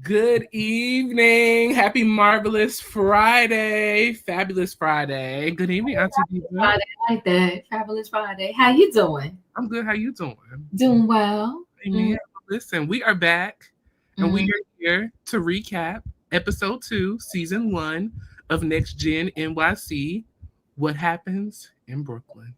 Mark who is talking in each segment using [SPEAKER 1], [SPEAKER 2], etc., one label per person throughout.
[SPEAKER 1] Good evening. Happy marvelous Friday. Fabulous Friday. Good evening, Auntie Diva.
[SPEAKER 2] Friday, I like that. Fabulous Friday. How you doing?
[SPEAKER 1] I'm good. How you doing?
[SPEAKER 2] Doing well.
[SPEAKER 1] Amen. Listen, we are back and we are here to recap episode 2, season 1 of NextGen NYC. What happens in Brooklyn?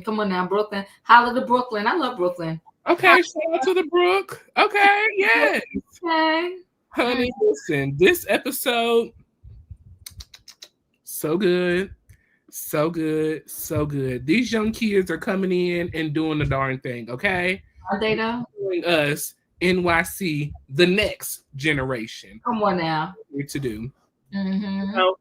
[SPEAKER 2] Come on now, Brooklyn. Holla to Brooklyn. I love Brooklyn.
[SPEAKER 1] Okay, shout out to the Brook. Okay, yes.
[SPEAKER 2] Okay.
[SPEAKER 1] Honey, listen, this episode, so good. So good. So good. These young kids are coming in and doing the darn thing, okay?
[SPEAKER 2] Are they though?
[SPEAKER 1] Doing us, NYC, the next generation.
[SPEAKER 2] Come on now.
[SPEAKER 1] To do.
[SPEAKER 2] Mm-hmm.
[SPEAKER 1] So,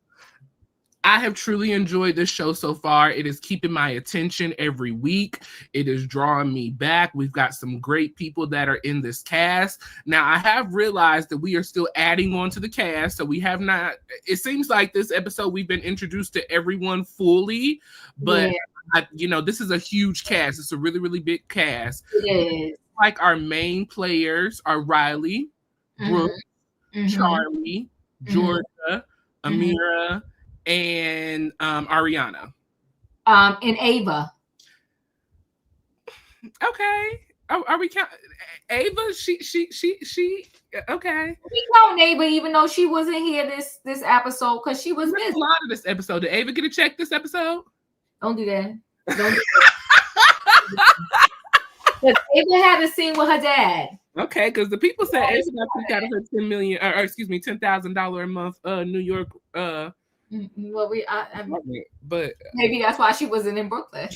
[SPEAKER 1] I have truly enjoyed this show so far. It is keeping my attention every week. It is drawing me back. We've got some great people that are in this cast. Now, I have realized that we are still adding on to the cast. So we have not, it seems like this episode we've been introduced to everyone fully. But, this is a huge cast. It's a really, really big cast.
[SPEAKER 2] It is.
[SPEAKER 1] Like our main players are Riley, Brooke, Charlie, Georgia, Amira, and Ariana.
[SPEAKER 2] And Ava.
[SPEAKER 1] Okay. Are we counting Ava? She okay.
[SPEAKER 2] We count Ava even though she wasn't here this episode because she was busy.
[SPEAKER 1] A lot of this episode. Did Ava get a check this episode?
[SPEAKER 2] Don't do that. Don't do that. Because Ava had a scene with her dad.
[SPEAKER 1] Okay, because the people said Ava got her $10,000 a month New York
[SPEAKER 2] Well,
[SPEAKER 1] but
[SPEAKER 2] maybe that's why she wasn't in Brooklyn.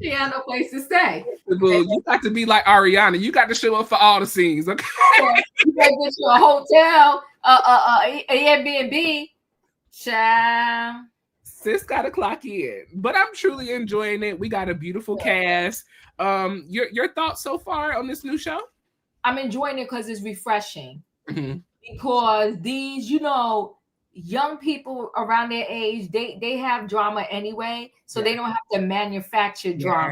[SPEAKER 2] She had no place to stay.
[SPEAKER 1] You got to be like Ariana. You got to show up for all the scenes, okay?
[SPEAKER 2] You gotta get you a hotel, Airbnb. Child.
[SPEAKER 1] Sis got to clock in, but I'm truly enjoying it. We got a beautiful cast. Your thoughts so far on this new show?
[SPEAKER 2] I'm enjoying it because it's refreshing. Because these, young people around their age, they have drama anyway, so they don't have to manufacture drama.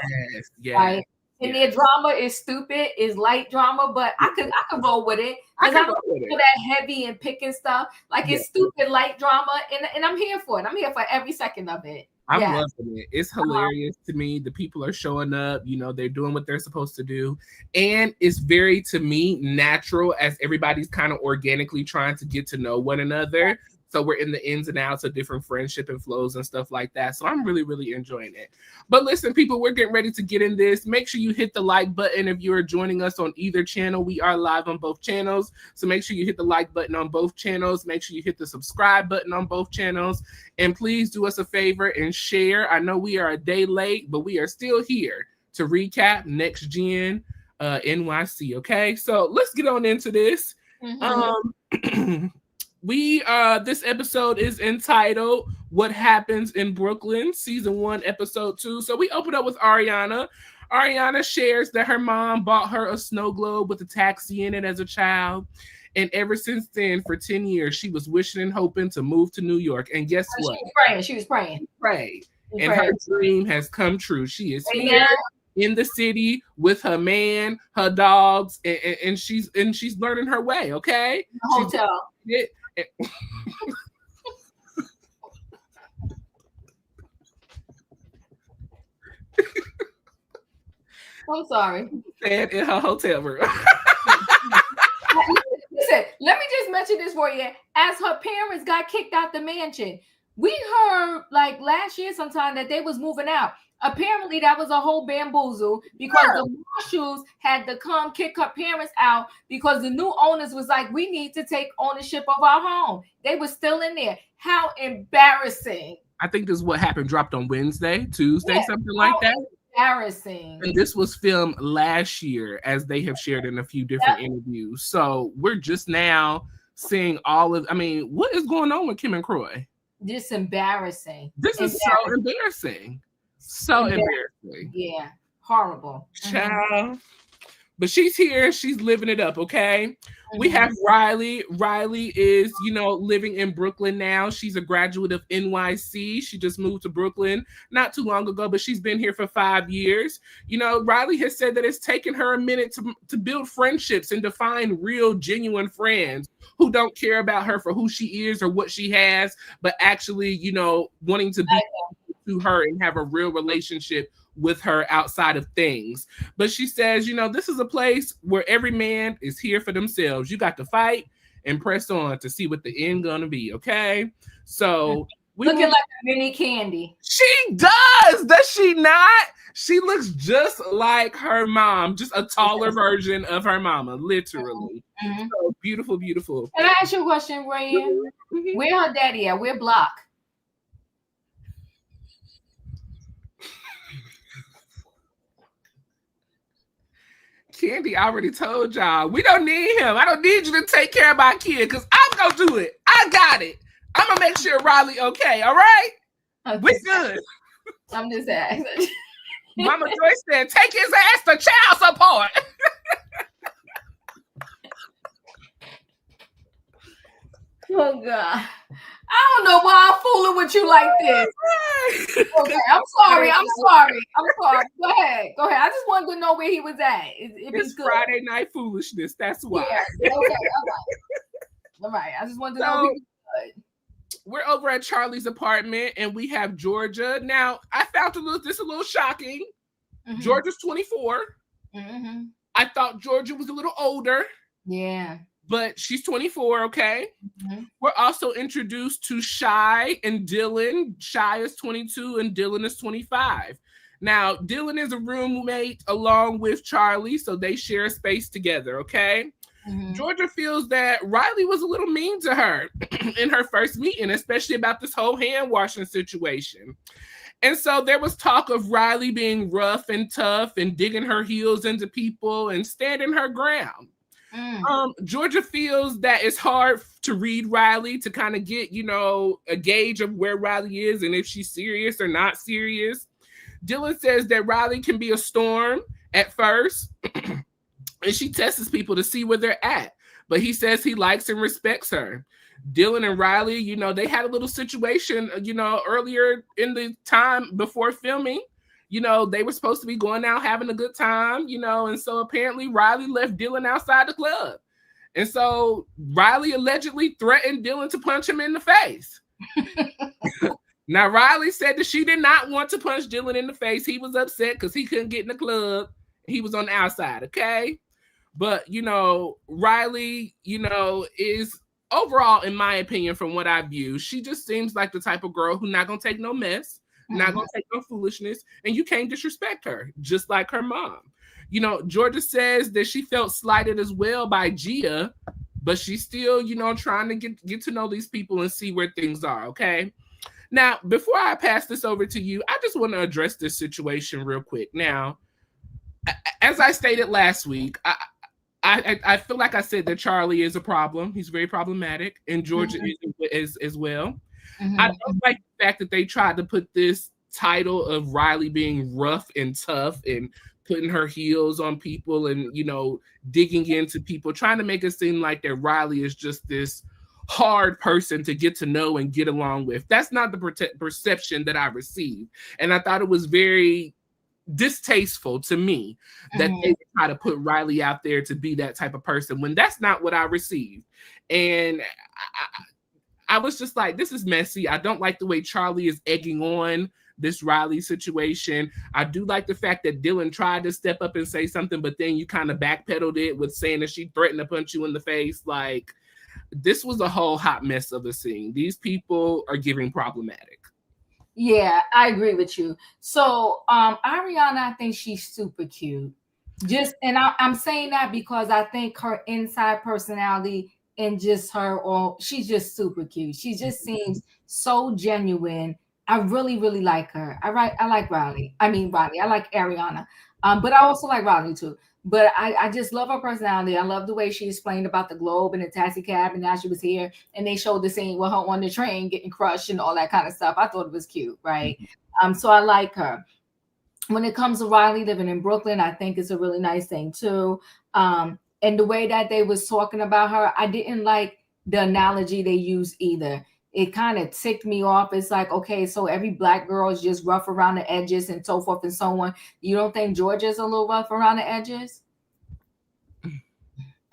[SPEAKER 1] Yes.
[SPEAKER 2] Right? And their drama is stupid, is light drama, but I could roll with it. Because I'm for that heavy and picking stuff. Like it's stupid light drama, and I'm here for it. I'm here for every second of it.
[SPEAKER 1] I'm loving it. It's hilarious to me. The people are showing up. They're doing what they're supposed to do. And it's very, to me, natural as everybody's kind of organically trying to get to know one another. So we're in the ins and outs of different friendship and flows and stuff like that. So I'm really, really enjoying it. But listen, people, we're getting ready to get in this. Make sure you hit the like button if you're joining us on either channel. We are live on both channels. So make sure you hit the like button on both channels. Make sure you hit the subscribe button on both channels. And please do us a favor and share. I know we are a day late, but we are still here to recap NextGen NYC. Okay, so let's get on into this. This episode is entitled What Happens in Brooklyn, season 1, episode 2. So we open up with Ariana. Ariana shares that her mom bought her a snow globe with a taxi in it as a child. And ever since then, for 10 years, she was wishing and hoping to move to New York. And guess what?
[SPEAKER 2] She was praying.
[SPEAKER 1] Her dream has come true. She is here in the city with her man, her dogs, and she's learning her way, okay?
[SPEAKER 2] The hotel. I'm sorry.
[SPEAKER 1] And in her hotel room.
[SPEAKER 2] Listen, let me just mention this for you. As her parents got kicked out the mansion, we heard like last year sometime that they was moving out. Apparently, that was a whole bamboozle because the Marshalls had to come kick her parents out because the new owners was like, we need to take ownership of our home. They were still in there. How embarrassing.
[SPEAKER 1] I think this is what happened, dropped on Tuesday, something like that.
[SPEAKER 2] Embarrassing.
[SPEAKER 1] And this was filmed last year, as they have shared in a few different interviews. So we're just now seeing what is going on with Kim and Croy?
[SPEAKER 2] Just embarrassing.
[SPEAKER 1] This is so embarrassing. So embarrassing.
[SPEAKER 2] Yeah. Horrible.
[SPEAKER 1] Child. but she's here. She's living it up. Okay. We have Riley. Riley is, living in Brooklyn now. She's a graduate of NYC. She just moved to Brooklyn not too long ago, but she's been here for 5 years. Riley has said that it's taken her a minute to build friendships and to find real, genuine friends who don't care about her for who she is or what she has, but actually, wanting to be to her and have a real relationship with her outside of things. But she says, this is a place where every man is here for themselves. You got to fight and press on to see what the end gonna be. Okay. So
[SPEAKER 2] looking like a mini Candy.
[SPEAKER 1] She does she not? She looks just like her mom, just a taller version of her mama, literally. So beautiful.
[SPEAKER 2] Can I ask you a question, Royaire? Where her daddy at? Where Block?
[SPEAKER 1] Candy already told y'all, we don't need him. I don't need you to take care of my kid because I'm going to do it. I got it. I'm going to make sure Riley okay, all right? We're good.
[SPEAKER 2] I'm just asking.
[SPEAKER 1] Mama Joyce said, take his ass to child support.
[SPEAKER 2] Oh, God. I don't know why I'm fooling with you like this. Okay, I'm sorry. Go ahead. I just wanted to know where he was at.
[SPEAKER 1] It's Friday night foolishness. That's why.
[SPEAKER 2] Yeah. Okay. All right. I just wanted to know if he was good.
[SPEAKER 1] We're over at Charlie's apartment and we have Georgia. Now, I found this a little shocking. Georgia's 24. I thought Georgia was a little older.
[SPEAKER 2] Yeah.
[SPEAKER 1] But she's 24, okay? We're also introduced to Shy and Dylan. Shy is 22 and Dylan is 25. Now, Dylan is a roommate along with Charlie, so they share a space together, okay? Georgia feels that Riley was a little mean to her in her first meeting, especially about this whole hand washing situation. And so there was talk of Riley being rough and tough and digging her heels into people and standing her ground. Georgia feels that it's hard to read Riley, to kind of get, a gauge of where Riley is and if she's serious or not serious. Dylan says that Riley can be a storm at first, and she tests people to see where they're at. But he says he likes and respects her. Dylan and Riley, they had a little situation, earlier in the time before filming. They were supposed to be going out having a good time, and so apparently Riley left Dylan outside the club. And so Riley allegedly threatened Dylan to punch him in the face. Now, Riley said that she did not want to punch Dylan in the face. He was upset because he couldn't get in the club. He was on the outside, okay? But, Riley, is overall, in my opinion, from what I view, she just seems like the type of girl who's not going to take no mess. Not gonna take no foolishness, and you can't disrespect her, just like her mom. Georgia says that she felt slighted as well by Gia, but she's still, trying to get to know these people and see where things are. Okay. Now, before I pass this over to you, I just want to address this situation real quick. Now, as I stated last week, I feel like I said that Charlie is a problem. He's very problematic, and Georgia is as well. I don't like the fact that they tried to put this title of Riley being rough and tough and putting her heels on people and, digging into people, trying to make it seem like that Riley is just this hard person to get to know and get along with. That's not the perception that I received. And I thought it was very distasteful to me that they try to put Riley out there to be that type of person when that's not what I received. And I was just like, this is messy. I don't like the way Charlie is egging on this Riley situation. I do like the fact that Dylan tried to step up and say something, but then you kind of backpedaled it with saying that she threatened to punch you in the face. Like, this was a whole hot mess of a scene. These people are giving problematic.
[SPEAKER 2] Yeah, I agree with you. So, Ariana, I think she's super cute. I'm saying that because I think her inside personality and just she's just super cute. She just seems so genuine. I really, really like her. I like Riley. I like Ariana. But I also like Riley too. But I just love her personality. I love the way she explained about the globe and the taxi cab and now she was here and they showed the scene with her on the train getting crushed and all that kind of stuff. I thought it was cute, right? So I like her. when it comes to Riley living in Brooklyn, I think it's a really nice thing too. And the way that they was talking about her, I didn't like the analogy they used either. It kind of ticked me off. It's like, okay, so every black girl is just rough around the edges and so forth and so on. You don't think Georgia's a little rough around the edges?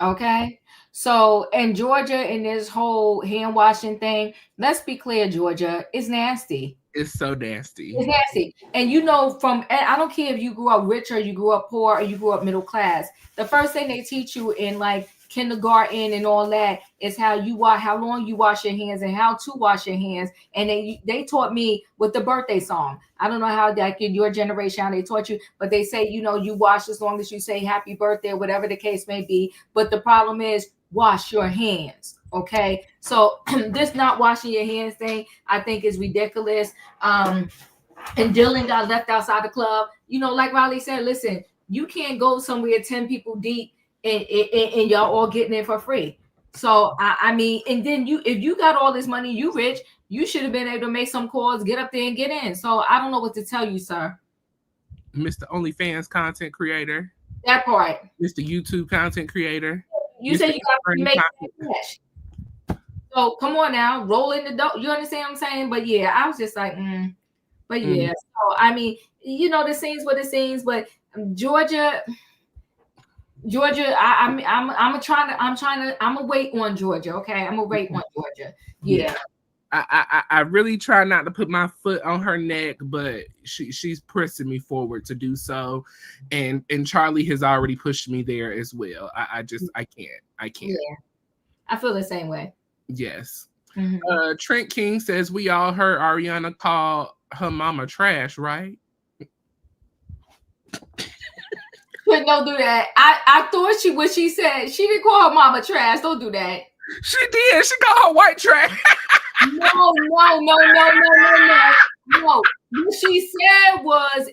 [SPEAKER 2] Okay. So in Georgia, in this whole hand washing thing, let's be clear, Georgia, it's nasty.
[SPEAKER 1] It's so nasty.
[SPEAKER 2] It's nasty. And you know, I don't care if you grew up rich or you grew up poor or you grew up middle class. The first thing they teach you in like kindergarten and all that is how long you wash your hands and how to wash your hands. And they taught me with the birthday song. I don't know how that in your generation how they taught you, but they say, you know, you wash as long as you say happy birthday or whatever the case may be. But the problem is wash your hands. Okay, so this not washing your hands thing, I think is ridiculous. And Dylan got left outside the club. You know, like Riley said, listen, you can't go somewhere 10 people deep and y'all all getting in for free. So I mean, and then if you got all this money, you rich, you should have been able to make some calls, get up there and get in. So I don't know what to tell you, sir.
[SPEAKER 1] Mr. OnlyFans content creator.
[SPEAKER 2] That part.
[SPEAKER 1] Mr. YouTube content creator.
[SPEAKER 2] You said you got to make cash. So come on now, roll in the dough. You understand what I'm saying? But yeah, I was just like, but yeah. So I mean, you know, the scenes were the scenes, but Georgia, I'm gonna wait on Georgia. Okay, I'm gonna wait on Georgia. Yeah.
[SPEAKER 1] I really try not to put my foot on her neck, but she's pressing me forward to do so, and Charlie has already pushed me there as well. I can't. Yeah,
[SPEAKER 2] I feel the same way.
[SPEAKER 1] Yes. Mm-hmm. Trent King says we all heard Ariana call her mama trash, right?
[SPEAKER 2] But don't do that. I thought what she said. She didn't call her mama trash. Don't do that.
[SPEAKER 1] She did. She called her white trash.
[SPEAKER 2] No. What she said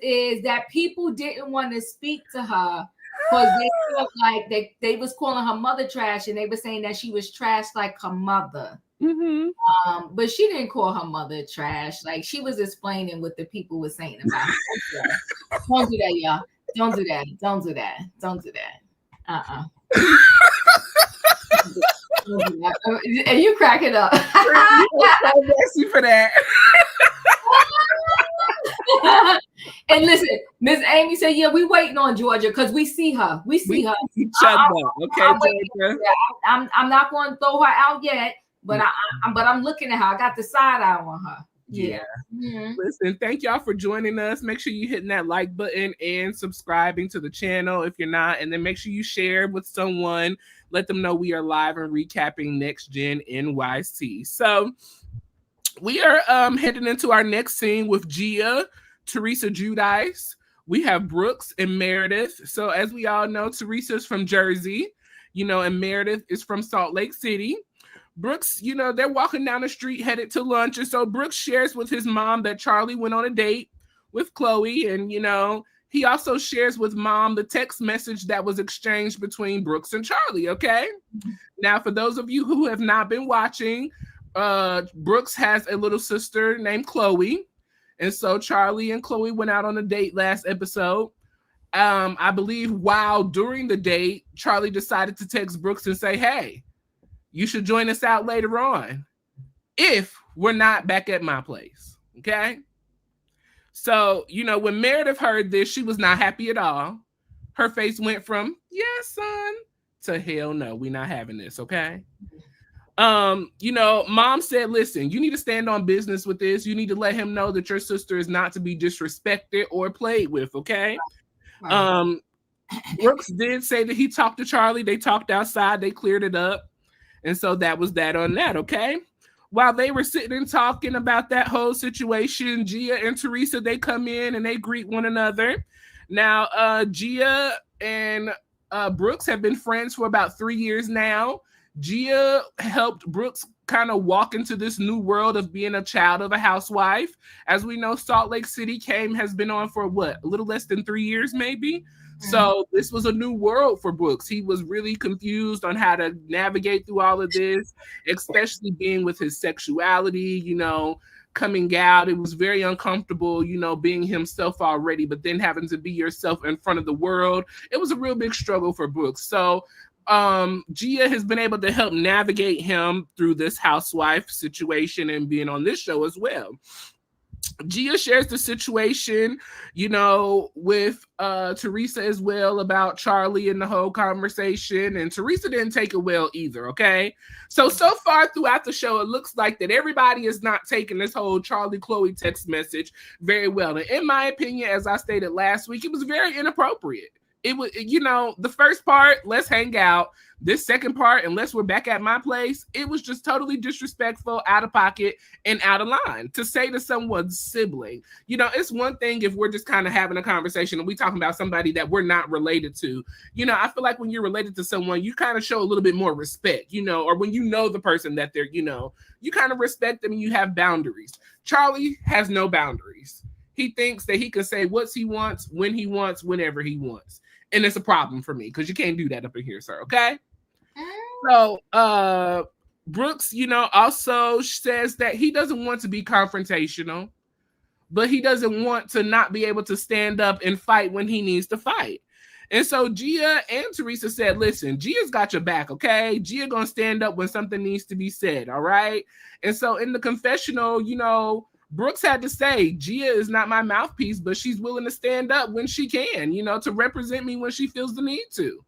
[SPEAKER 2] is that people didn't want to speak to her because they felt like they was calling her mother trash, and they were saying that she was trash like her mother. Mm-hmm. But she didn't call her mother trash. Like, she was explaining what the people were saying about her. Don't do that, y'all. Don't do that. And you crack it up.
[SPEAKER 1] Bless you for that.
[SPEAKER 2] And listen, Miss Amy said, "Yeah, we waiting on Georgia because we see her. We see her.
[SPEAKER 1] Okay, Georgia.
[SPEAKER 2] I'm not going to throw her out yet, but I'm looking at her. I got the side eye on her. Yeah. Mm-hmm.
[SPEAKER 1] Listen, thank y'all for joining us. Make sure you hitting that like button and subscribing to the channel if you're not, and then make sure you share with someone. Let them know we are live and recapping NextGen NYC. So we are heading into our next scene with Gia, Teresa Giudice. We have Brooks and Meredith. So as we all know, Teresa's from Jersey, and Meredith is from Salt Lake City. Brooks, they're walking down the street headed to lunch. And so Brooks shares with his mom that Charlie went on a date with Chloe. And, he also shares with mom the text message that was exchanged between Brooks and Charlie. Okay. Now, for those of you who have not been watching, Brooks has a little sister named Chloe. And so Charlie and Chloe went out on a date last episode. I believe while during the date, Charlie decided to text Brooks and say, hey, you should join us out later on if we're not back at my place. Okay. So, when Meredith heard this, she was not happy at all. Her face went from, yes, son, to hell no, we're not having this. Okay. Mom said, listen, you need to stand on business with this. You need to let him know that your sister is not to be disrespected or played with. Okay. Right. Brooks did say that he talked to Charlie. They talked outside. They cleared it up. And so that was that on that, okay? While they were sitting and talking about that whole situation, Gia and Teresa, they come in and they greet one another. Now, Gia and Brooks have been friends for about 3 years now. Gia helped Brooks kind of walk into this new world of being a child of a housewife. As we know, Salt Lake City has been on for a little less than 3 years, maybe. So this was a new world for Brooks. He was really confused on how to navigate through all of this, especially being with his sexuality, coming out. It was very uncomfortable, being himself already, but then having to be yourself in front of the world. It was a real big struggle for Brooks. So Gia has been able to help navigate him through this housewife situation and being on this show as well. Gia shares the situation, with Teresa as well about Charlie and the whole conversation. And Teresa didn't take it well either, okay? So far throughout the show, it looks like that everybody is not taking this whole Charlie Chloe text message very well. And in my opinion, as I stated last week, it was very inappropriate. It was, the first part, let's hang out. This second part, unless we're back at my place, it was just totally disrespectful, out of pocket, and out of line to say to someone's sibling. It's one thing if we're just kind of having a conversation and we talking about somebody that we're not related to. I feel like when you're related to someone, you kind of show a little bit more respect, or when you know the person that they're, you kind of respect them and you have boundaries. Charlie has no boundaries. He thinks that he can say what he wants, when he wants, whenever he wants. And it's a problem for me because you can't do that up in here, sir. Okay. So Brooks, also says that he doesn't want to be confrontational, but he doesn't want to not be able to stand up and fight when he needs to fight. And so Gia and Teresa said, listen, Gia's got your back, okay? Gia gonna stand up when something needs to be said, all right? And so in the confessional, Brooks had to say, Gia is not my mouthpiece, but she's willing to stand up when she can, to represent me when she feels the need to.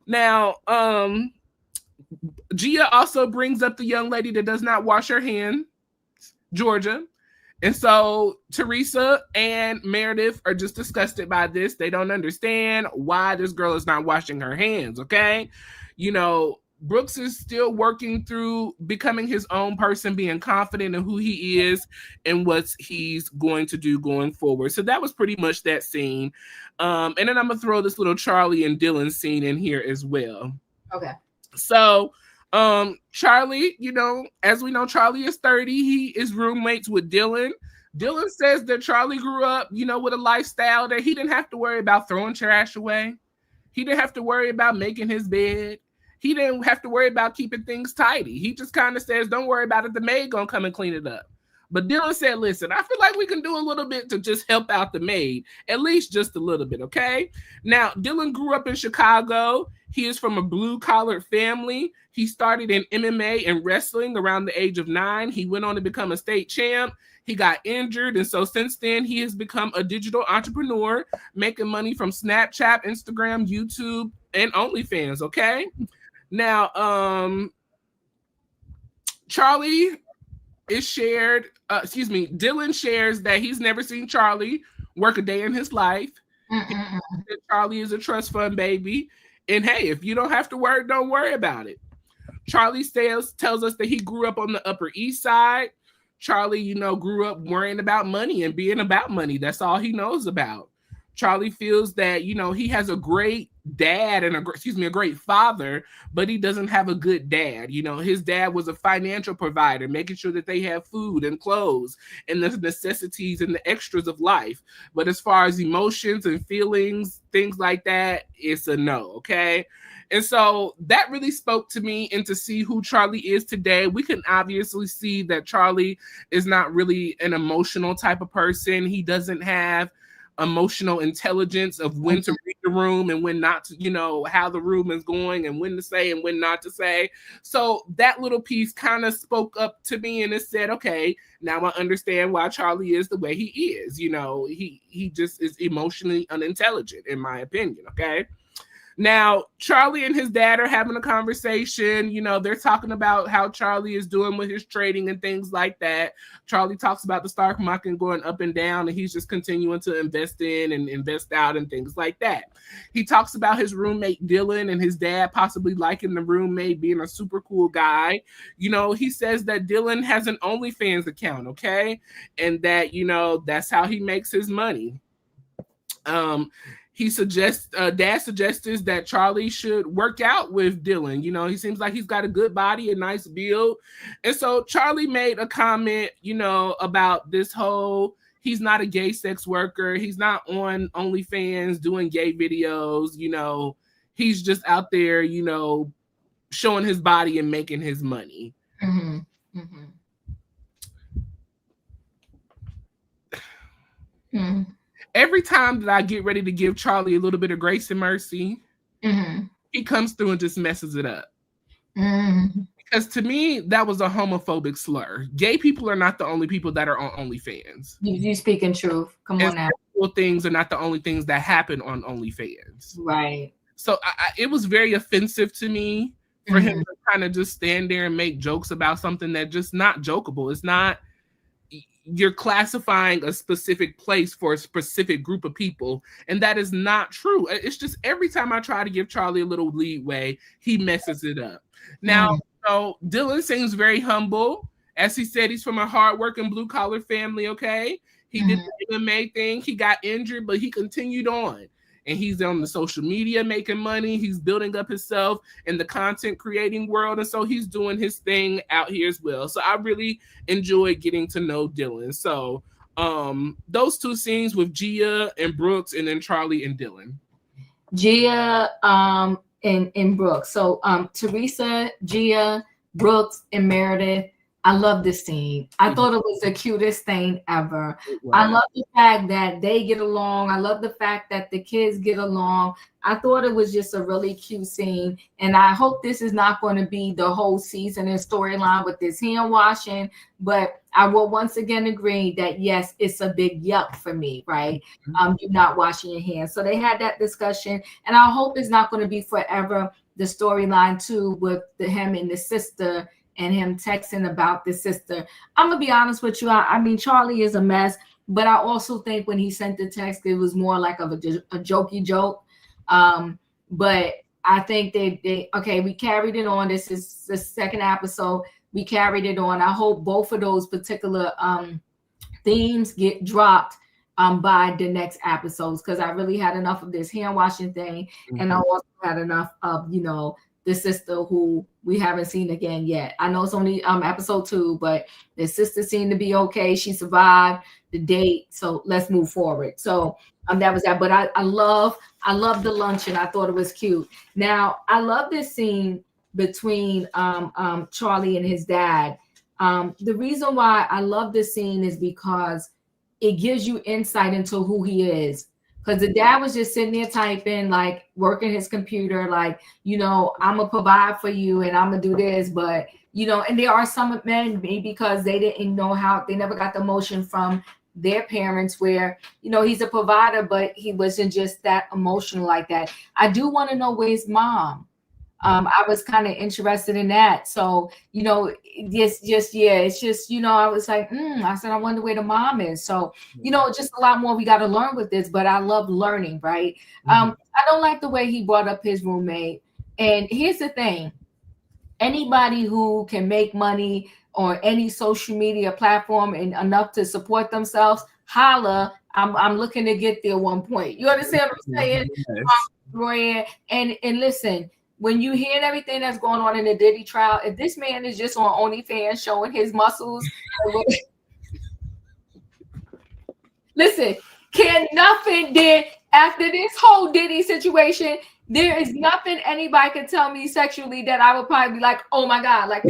[SPEAKER 1] Now, Gia also brings up the young lady that does not wash her hands, Georgia. And so Teresa and Meredith are just disgusted by this. They don't understand why this girl is not washing her hands, okay? Brooks is still working through becoming his own person, being confident in who he is and what he's going to do going forward. So that was pretty much that scene. And then I'm going to throw this little Charlie and Dylan scene in here as well.
[SPEAKER 2] Okay.
[SPEAKER 1] So Charlie, as we know, Charlie is 30. He is roommates with Dylan. Dylan says that Charlie grew up, with a lifestyle that he didn't have to worry about throwing trash away. He didn't have to worry about making his bed. He didn't have to worry about keeping things tidy. He just kind of says, don't worry about it. The maid gonna come and clean it up. But Dylan said, listen, I feel like we can do a little bit to just help out the maid, at least just a little bit, okay? Now, Dylan grew up in Chicago. He is from a blue-collar family. He started in MMA and wrestling around the age of 9. He went on to become a state champ. He got injured, and so since then, he has become a digital entrepreneur, making money from Snapchat, Instagram, YouTube, and OnlyFans, okay? Now, Dylan shares that he's never seen Charlie work a day in his life. Charlie is a trust fund baby. And hey, if you don't have to work, don't worry about it. Charlie tells us that he grew up on the Upper East Side. Charlie, grew up worrying about money and being about money. That's all he knows about. Charlie feels that, he has a great dad and a great father, but he doesn't have a good dad. His dad was a financial provider, making sure that they have food and clothes and the necessities and the extras of life. But as far as emotions and feelings, things like that, it's a no, okay? And so that really spoke to me, and to see who Charlie is today, we can obviously see that Charlie is not really an emotional type of person. He doesn't have emotional intelligence of when to read the room and when not to, how the room is going and when to say and when not to say. So that little piece kind of spoke up to me, and it said, okay, now I understand why Charlie is the way he is. He just is emotionally unintelligent, in my opinion, okay? Now, Charlie and his dad are having a conversation. They're talking about how Charlie is doing with his trading and things like that. Charlie talks about the stock market going up and down, and he's just continuing to invest in and invest out and things like that. He talks about his roommate Dylan and his dad possibly liking the roommate, being a super cool guy. He says that Dylan has an OnlyFans account, okay? And that, that's how he makes his money. Dad suggests that Charlie should work out with Dylan. He seems like he's got a good body, a nice build. And so Charlie made a comment, about this whole, he's not a gay sex worker. He's not on OnlyFans doing gay videos. You know, he's just out there, you know, showing his body and making his money.
[SPEAKER 2] Mm-hmm. Mm-hmm. Mm-hmm.
[SPEAKER 1] Every time that I get ready to give Charlie a little bit of grace and mercy,
[SPEAKER 2] mm-hmm.
[SPEAKER 1] he comes through and just messes it up.
[SPEAKER 2] Mm-hmm.
[SPEAKER 1] Because to me, that was a homophobic slur. Gay people are not the only people that are on OnlyFans.
[SPEAKER 2] You speaking truth. Come on now.
[SPEAKER 1] Sexual things are not the only things that happen on OnlyFans.
[SPEAKER 2] Right.
[SPEAKER 1] So it was very offensive to me for him to kind of just stand there and make jokes about something that just not jokeable. It's not, you're classifying a specific place for a specific group of people, and that is not true. It's just every time I try to give Charlie a little leeway, he messes it up. Now, so Dylan seems very humble. As he said, he's from a hardworking blue-collar family, okay? He did the MMA thing. He got injured, but he continued on. And he's on the social media making money. He's building up himself in the content creating world. And so he's doing his thing out here as well. So I really enjoyed getting to know Dylan. So those two scenes with Gia and Brooks, and then Charlie and Dylan.
[SPEAKER 2] Gia and Brooks. So Teresa, Gia, Brooks, and Meredith. I love this scene. I thought it was the cutest thing ever. I love the fact that they get along. I love the fact that the kids get along. I thought it was just a really cute scene. And I hope this is not going to be the whole season and storyline with this hand washing. But I will once again agree that, yes, it's a big yuck for me, right? You're not washing your hands. So they had that discussion. And I hope it's not going to be forever the storyline, too, with him and the sister and him texting about the sister. I'm gonna be honest with you. I mean, Charlie is a mess, but I also think when he sent the text, it was more like of a jokey joke. But I think they okay, we carried it on. This is the second episode. We carried it on. I hope both of those particular themes get dropped by the next episodes, because I really had enough of this hand washing thing, and I also had enough of, you know, the sister who we haven't seen again yet. I know it's only episode 2, but the sister seemed to be okay. She survived the date, so let's move forward. So that was that. But I love the luncheon. I thought it was cute. Now I love this scene between Charlie and his dad. The reason why I love this scene is because it gives you insight into who he is. Because the dad was just sitting there typing, like working his computer, like, you know, I'm going to provide for you and I'm going to do this. But, you know, and there are some men, maybe because they didn't know how, they never got the motion from their parents where, you know, he's a provider, but he wasn't just that emotional like that. I do want to know where's mom. I was kind of interested in that. So, you know, it's just, you know, I was like, I said, I wonder where the mom is. So, you know, just a lot more we got to learn with this, but I love learning, right? I don't like the way he brought up his roommate. And here's the thing. Anybody who can make money on any social media platform and enough to support themselves, holla, I'm looking to get there 1 point. You understand what I'm saying?
[SPEAKER 1] Yes.
[SPEAKER 2] Royaire, and listen, when you hear everything that's going on in the Diddy trial, if this man is just on OnlyFans showing his muscles, listen, can nothing did after this whole Diddy situation, there is nothing anybody can tell me sexually that I would probably be like, oh my God, like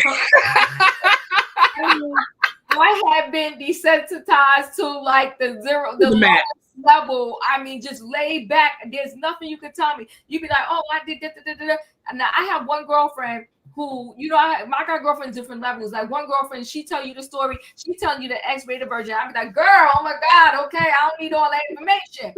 [SPEAKER 2] I have been desensitized to like the lowest level. I mean, just lay back. There's nothing you can tell me. You be like, oh, I did that. Now I have one girlfriend who, you know, I got girlfriends different levels. Like one girlfriend, she tell you the story. She telling you the X-rated version. I be like, girl, oh my God, okay, I don't need all that information.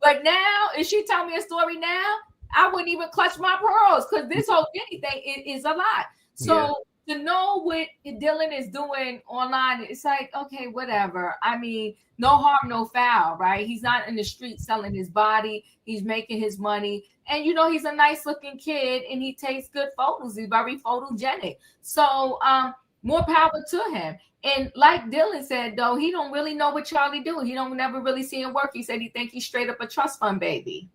[SPEAKER 2] But now, if she tell me a story now, I wouldn't even clutch my pearls because this whole Diddy thing is a lot. So to know what Dylan is doing online, it's like, okay, whatever. I mean, no harm, no foul, right? He's not in the street selling his body. He's making his money. And, you know, he's a nice looking kid and he takes good photos. He's very photogenic. So more power to him. And like Dylan said, though, he don't really know what Charlie do. He don't never really see him work. He said he think he's straight up a trust fund baby.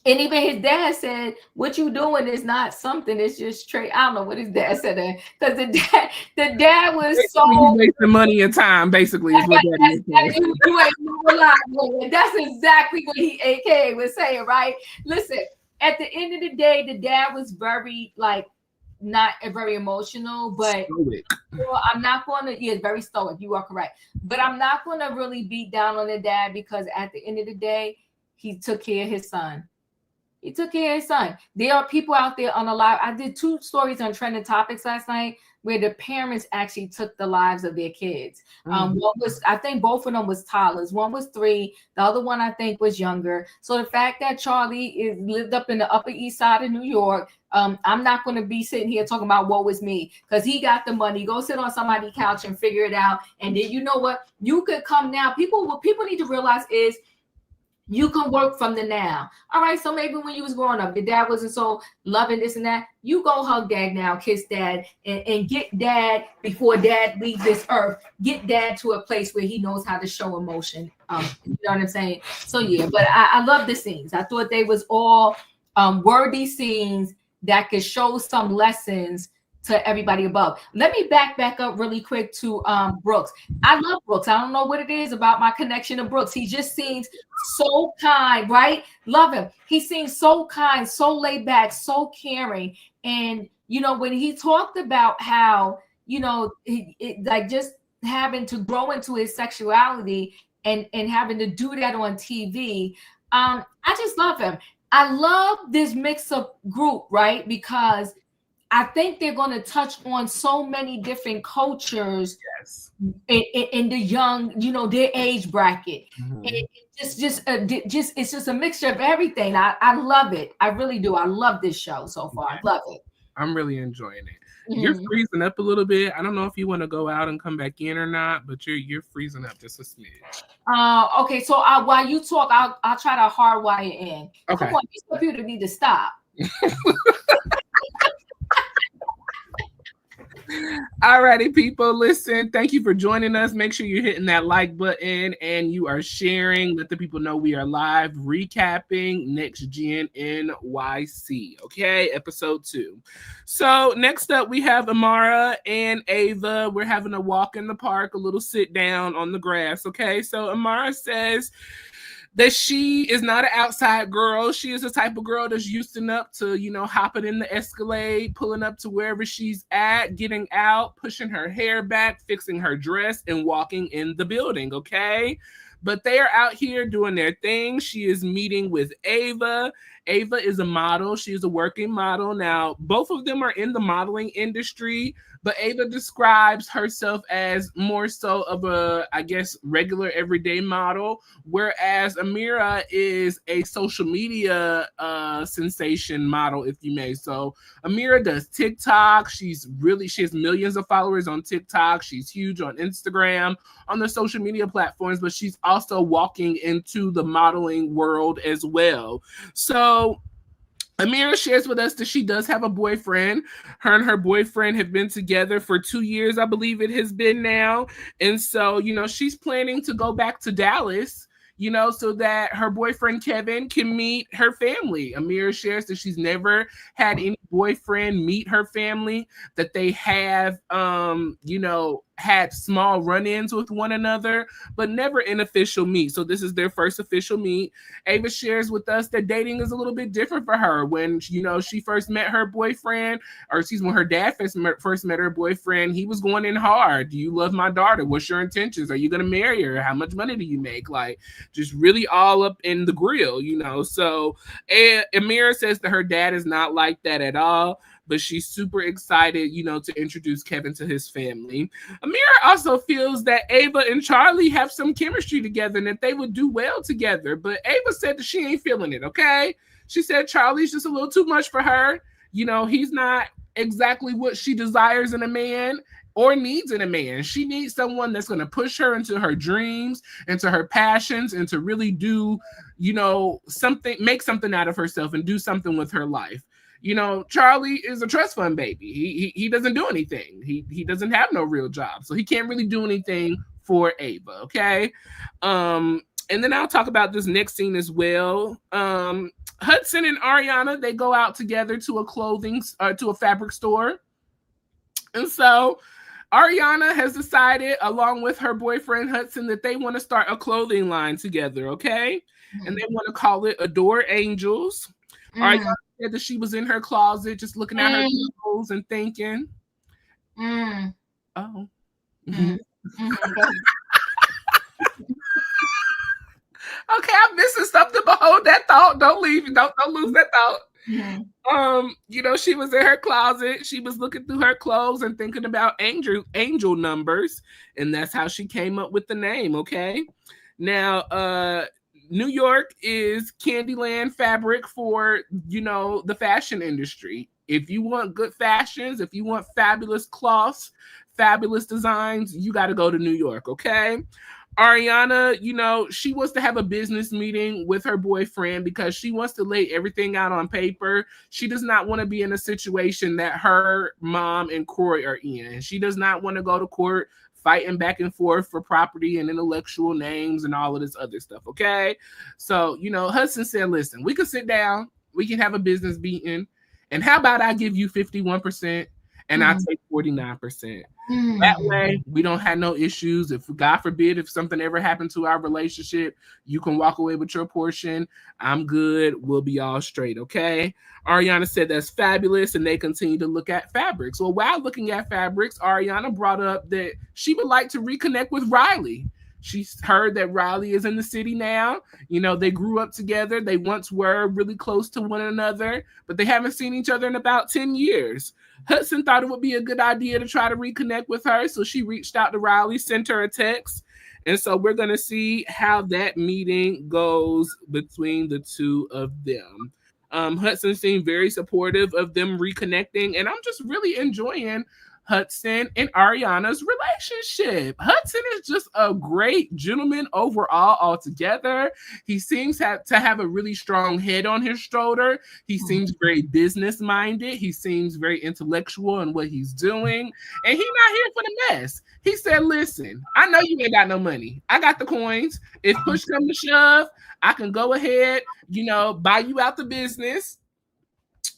[SPEAKER 2] And even his dad said, "What you doing is not something. It's just straight." I don't know what his dad said, because the dad was so
[SPEAKER 1] Basically, you wasting money and time. Basically, is what that is.
[SPEAKER 2] you ain't never lied, boy. That's exactly what he AKA was saying, right? Listen, at the end of the day, the dad was very like not very emotional, but well, I'm not going to. Yeah, very stoic. You are correct, but I'm not going to really beat down on the dad, because at the end of the day, he took care of his son. He took care of his son. There are people out there on the live. I did 2 stories on trending topics last night where the parents actually took the lives of their kids. One was, I think both of them was toddlers. One was 3. The other one I think was younger. So the fact that Charlie lived up in the Upper East Side of New York, I'm not going to be sitting here talking about what was me, because he got the money. Go sit on somebody's couch and figure it out. And then you know what? You could come now. What people need to realize is, you can work from the now. All right. So maybe when you was growing up, your dad wasn't so loving this and that. You go hug dad now, kiss dad, and get dad before dad leaves this earth. Get dad to a place where he knows how to show emotion. You know what I'm saying? So yeah, but I love the scenes. I thought they was all worthy scenes that could show some lessons to everybody above. Let me back up really quick to Brooks. I love Brooks. I don't know what it is about my connection to Brooks. He just seems so kind, right? Love him. He seems so kind, so laid back, so caring. And you know, when he talked about how, you know, like just having to grow into his sexuality and having to do that on TV, I just love him. I love this mix of group, right? Because I think they're going to touch on so many different cultures, yes, in the young, you know, their age bracket. Mm-hmm. And it's just a mixture of everything. I love it. I really do. I love this show so far. I love it.
[SPEAKER 1] I'm really enjoying it. Mm-hmm. You're freezing up a little bit. I don't know if you want to go out and come back in or not, but you're freezing up just a smidge.
[SPEAKER 2] Okay. So while you talk, I'll try to hardwire in. Okay. Come on, these computers need to stop.
[SPEAKER 1] Alrighty, people, listen, thank you for joining us. Make sure you're hitting that like button and you are sharing. Let the people know we are live recapping NextGen NYC, okay, episode 2. So next up we have Amara and Ava. We're having a walk in the park, a little sit down on the grass, okay? So Amara says that she is not an outside girl. She is the type of girl that's used enough to, you know, hopping in the Escalade, pulling up to wherever she's at, getting out, pushing her hair back, fixing her dress, and walking in the building, okay? But they are out here doing their thing. She is meeting with Ava. Ava is a model. She is a working model. Now, both of them are in the modeling industry, but Ava describes herself as more so of a, I guess, regular everyday model, whereas Amira is a social media sensation model, if you may. So Amira does TikTok. She has millions of followers on TikTok. She's huge on Instagram, on the social media platforms, but she's also walking into the modeling world as well. So Amira shares with us that she does have a boyfriend. Her and her boyfriend have been together for 2 years, I believe it has been now. And so, you know, she's planning to go back to Dallas, you know, so that her boyfriend Kevin can meet her family. Amira shares that she's never had any boyfriend meet her family, that they have, you know, had small run-ins with one another, but never an official meet. So this is their first official meet. Ava shares with us that dating is a little bit different for her. When, you know, she first met her boyfriend, or excuse me, when her dad first met her boyfriend, he was going in hard. Do you love my daughter? What's your intentions? Are you going to marry her? How much money do you make? Like, just really all up in the grill, you know? So Amira says that her dad is not like that at all, but she's super excited, you know, to introduce Kevin to his family. Amira also feels that Ava and Charlie have some chemistry together and that they would do well together. But Ava said that she ain't feeling it, okay? She said Charlie's just a little too much for her. You know, he's not exactly what she desires in a man or needs in a man. She needs someone that's going to push her into her dreams, into her passions, and to really do, you know, something, make something out of herself and do something with her life. You know, Charlie is a trust fund baby. He doesn't do anything. He doesn't have no real job. So he can't really do anything for Ava, okay? And then I'll talk about this next scene as well. Hudson and Ariana, they go out together to a fabric store. And so Ariana has decided, along with her boyfriend Hudson, that they want to start a clothing line together, okay? And they want to call it Adore Angels. Ariana said that she was in her closet just looking at her clothes and thinking, oh. Okay, I'm missing something, but hold that thought. Don't leave. Don't lose that thought. She was in her closet. She was looking through her clothes and thinking about angel numbers, and that's how she came up with the name. Okay, now New York is Candyland fabric for the fashion industry. If you want good fashions, if you want fabulous cloths, fabulous designs, you got to go to New York. Okay. Ariana, she wants to have a business meeting with her boyfriend because she wants to lay everything out on paper. She does not want to be in a situation that her mom and Corey are in. She does not want to go to court fighting back and forth for property and intellectual names and all of this other stuff, okay? So, Hudson said, listen, we can sit down, we can have a business meeting, and how about I give you 51% and I take 49%. That way, we don't have no issues. If God forbid, if something ever happened to our relationship, you can walk away with your portion. I'm good. We'll be all straight. Okay. Ariana said that's fabulous. And they continue to look at fabrics. Well, while looking at fabrics, Ariana brought up that she would like to reconnect with Riley. She's heard that Riley is in the city now. They grew up together. They once were really close to one another, but they haven't seen each other in about 10 years. Hudson thought it would be a good idea to try to reconnect with her. So she reached out to Riley, sent her a text. And so we're going to see how that meeting goes between the two of them. Hudson seemed very supportive of them reconnecting. And I'm just really enjoying Hudson and Ariana's relationship. Hudson is just a great gentleman overall altogether. He seems to have a really strong head on his shoulder. He seems very business minded. He seems very intellectual in what he's doing. And he's not here for the mess. He said, listen, I know you ain't got no money. I got the coins. If push comes to shove, I can go ahead, buy you out the business,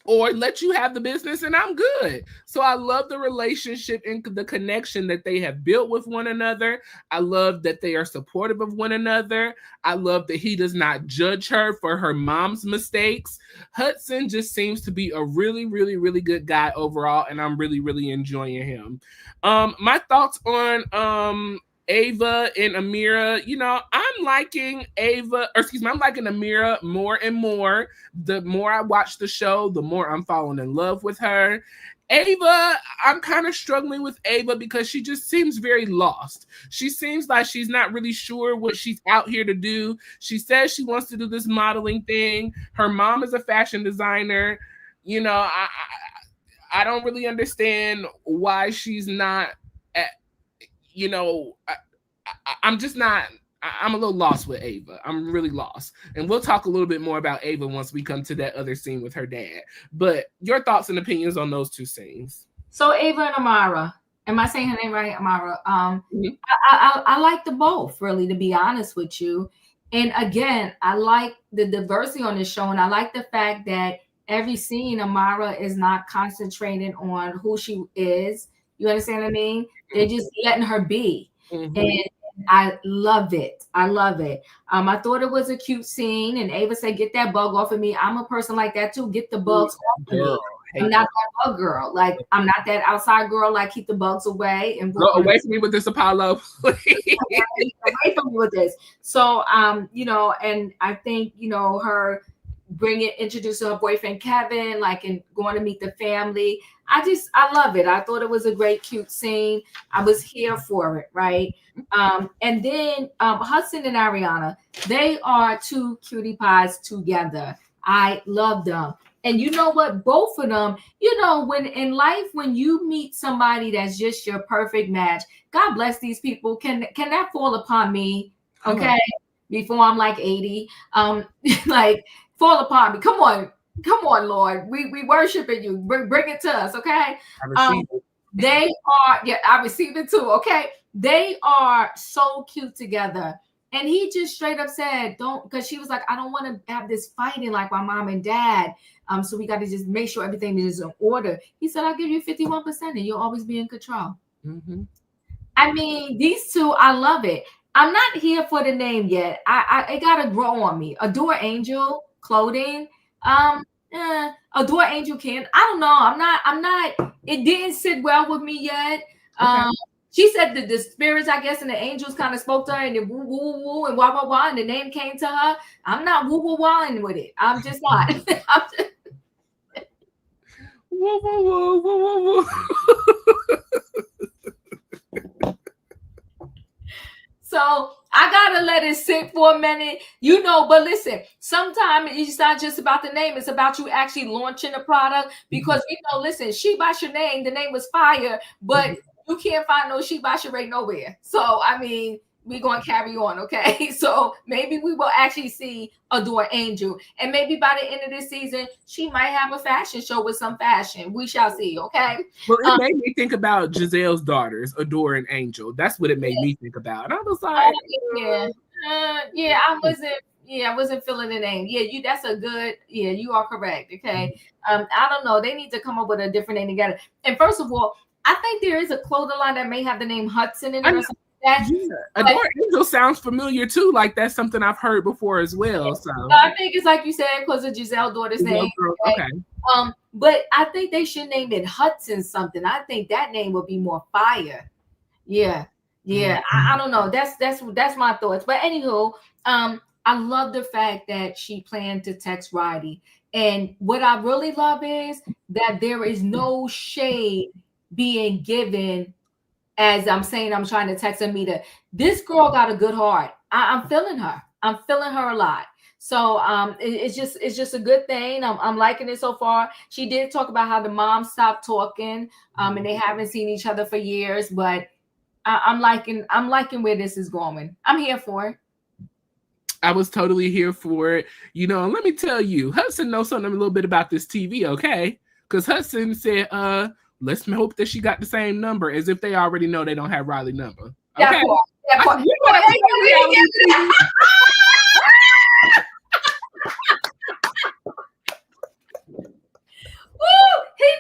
[SPEAKER 1] or let you have the business and I'm good. So I love the relationship and the connection that they have built with one another. I love that they are supportive of one another. I love that he does not judge her for her mom's mistakes. Hudson just seems to be a really, really, really good guy overall, and I'm really, really enjoying him. My thoughts on Ava and Amira, I'm liking Amira more and more. The more I watch the show, the more I'm falling in love with her. Ava, I'm kind of struggling with Ava because she just seems very lost. She seems like she's not really sure what she's out here to do. She says she wants to do this modeling thing. Her mom is a fashion designer. I don't really understand why she's not I'm just not, I'm a little lost with Ava. I'm really lost. And we'll talk a little bit more about Ava once we come to that other scene with her dad. But your thoughts and opinions on those two scenes.
[SPEAKER 2] So Ava and Amara, am I saying her name right? Amara. I like the both, really, to be honest with you. And again, I like the diversity on this show. And I like the fact that every scene, Amara is not concentrating on who she is. You understand what I mean? They're just letting her be. And I love it. I love it. I thought it was a cute scene. And Ava said, get that bug off of me. I'm a person like that too. Get the bugs off of me. I'm not that bug girl. Like, I'm not that outside girl. Like, keep the bugs away. And
[SPEAKER 1] go away from me with this, Apollo.
[SPEAKER 2] Away from me with this. So, and I think, her introducing her boyfriend Kevin, like, and going to meet the family. I love it. I thought it was a great, cute scene. I was here for it, right? And then Hudson and Ariana, they are two cutie pies together. I love them. And you know what? Both of them, when in life, when you meet somebody that's just your perfect match, God bless these people. Can that fall upon me? Okay. Before I'm like 80, like, fall upon me. Come on, Lord. We worshiping you. Bring it to us, okay?
[SPEAKER 1] I receive it.
[SPEAKER 2] They are, I receive it too, okay? They are so cute together. And he just straight up said, don't, because she was like, I don't want to have this fighting like my mom and dad. So we got to just make sure everything is in order. He said, I'll give you 51% and you'll always be in control.
[SPEAKER 1] Mm-hmm.
[SPEAKER 2] I mean, these two, I love it. I'm not here for the name yet. It gotta grow on me. Adore Angel clothing. Adore Angel can. I don't know. I'm not. It didn't sit well with me yet.
[SPEAKER 1] Okay.
[SPEAKER 2] She said that the spirits, I guess, and the angels kind of spoke to her, and the woo woo woo and wah wah wah, and the name came to her. I'm not woo woo wahing with it. I'm just not. I'm just...
[SPEAKER 1] Woo woo woo woo woo woo.
[SPEAKER 2] So I gotta let it sit for a minute, but listen, sometimes it's not just about the name, it's about you actually launching a product, because listen, She by Shanae, the name was fire, but you can't find no She by Shanae nowhere. So I mean, we're gonna carry on, okay? So maybe we will actually see Adore Angel, and maybe by the end of this season, she might have a fashion show with some fashion. We shall see, okay?
[SPEAKER 1] Well, it made me think about Giselle's daughters, Adore and Angel. That's what it made me think about. And I was like,
[SPEAKER 2] I wasn't feeling the name. Yeah, that's a good. Yeah, you are correct. Okay. I don't know. They need to come up with a different name together. And first of all, I think there is a clothing line that may have the name Hudson in it or something.
[SPEAKER 1] Adore Angel sounds familiar too. Like that's something I've heard before as well. So
[SPEAKER 2] I think it's like you said, because of Giselle's daughter's name.
[SPEAKER 1] Okay.
[SPEAKER 2] But I think they should name it Hudson something. I think that name would be more fire. Yeah. I don't know. That's my thoughts. But anywho, I love the fact that she planned to text Riley. And what I really love is that there is no shade being given. As I'm saying, I'm trying to text Amita. This girl got a good heart. I'm feeling her. I'm feeling her a lot. So it's just a good thing. I'm liking it so far. She did talk about how the mom stopped talking, and they haven't seen each other for years. But I'm liking where this is going. I'm here for it.
[SPEAKER 1] I was totally here for it. And let me tell you, Hudson knows something a little bit about this TV, okay? Because Hudson said, let's hope that she got the same number, as if they already know they don't have Riley's number. Okay.
[SPEAKER 2] He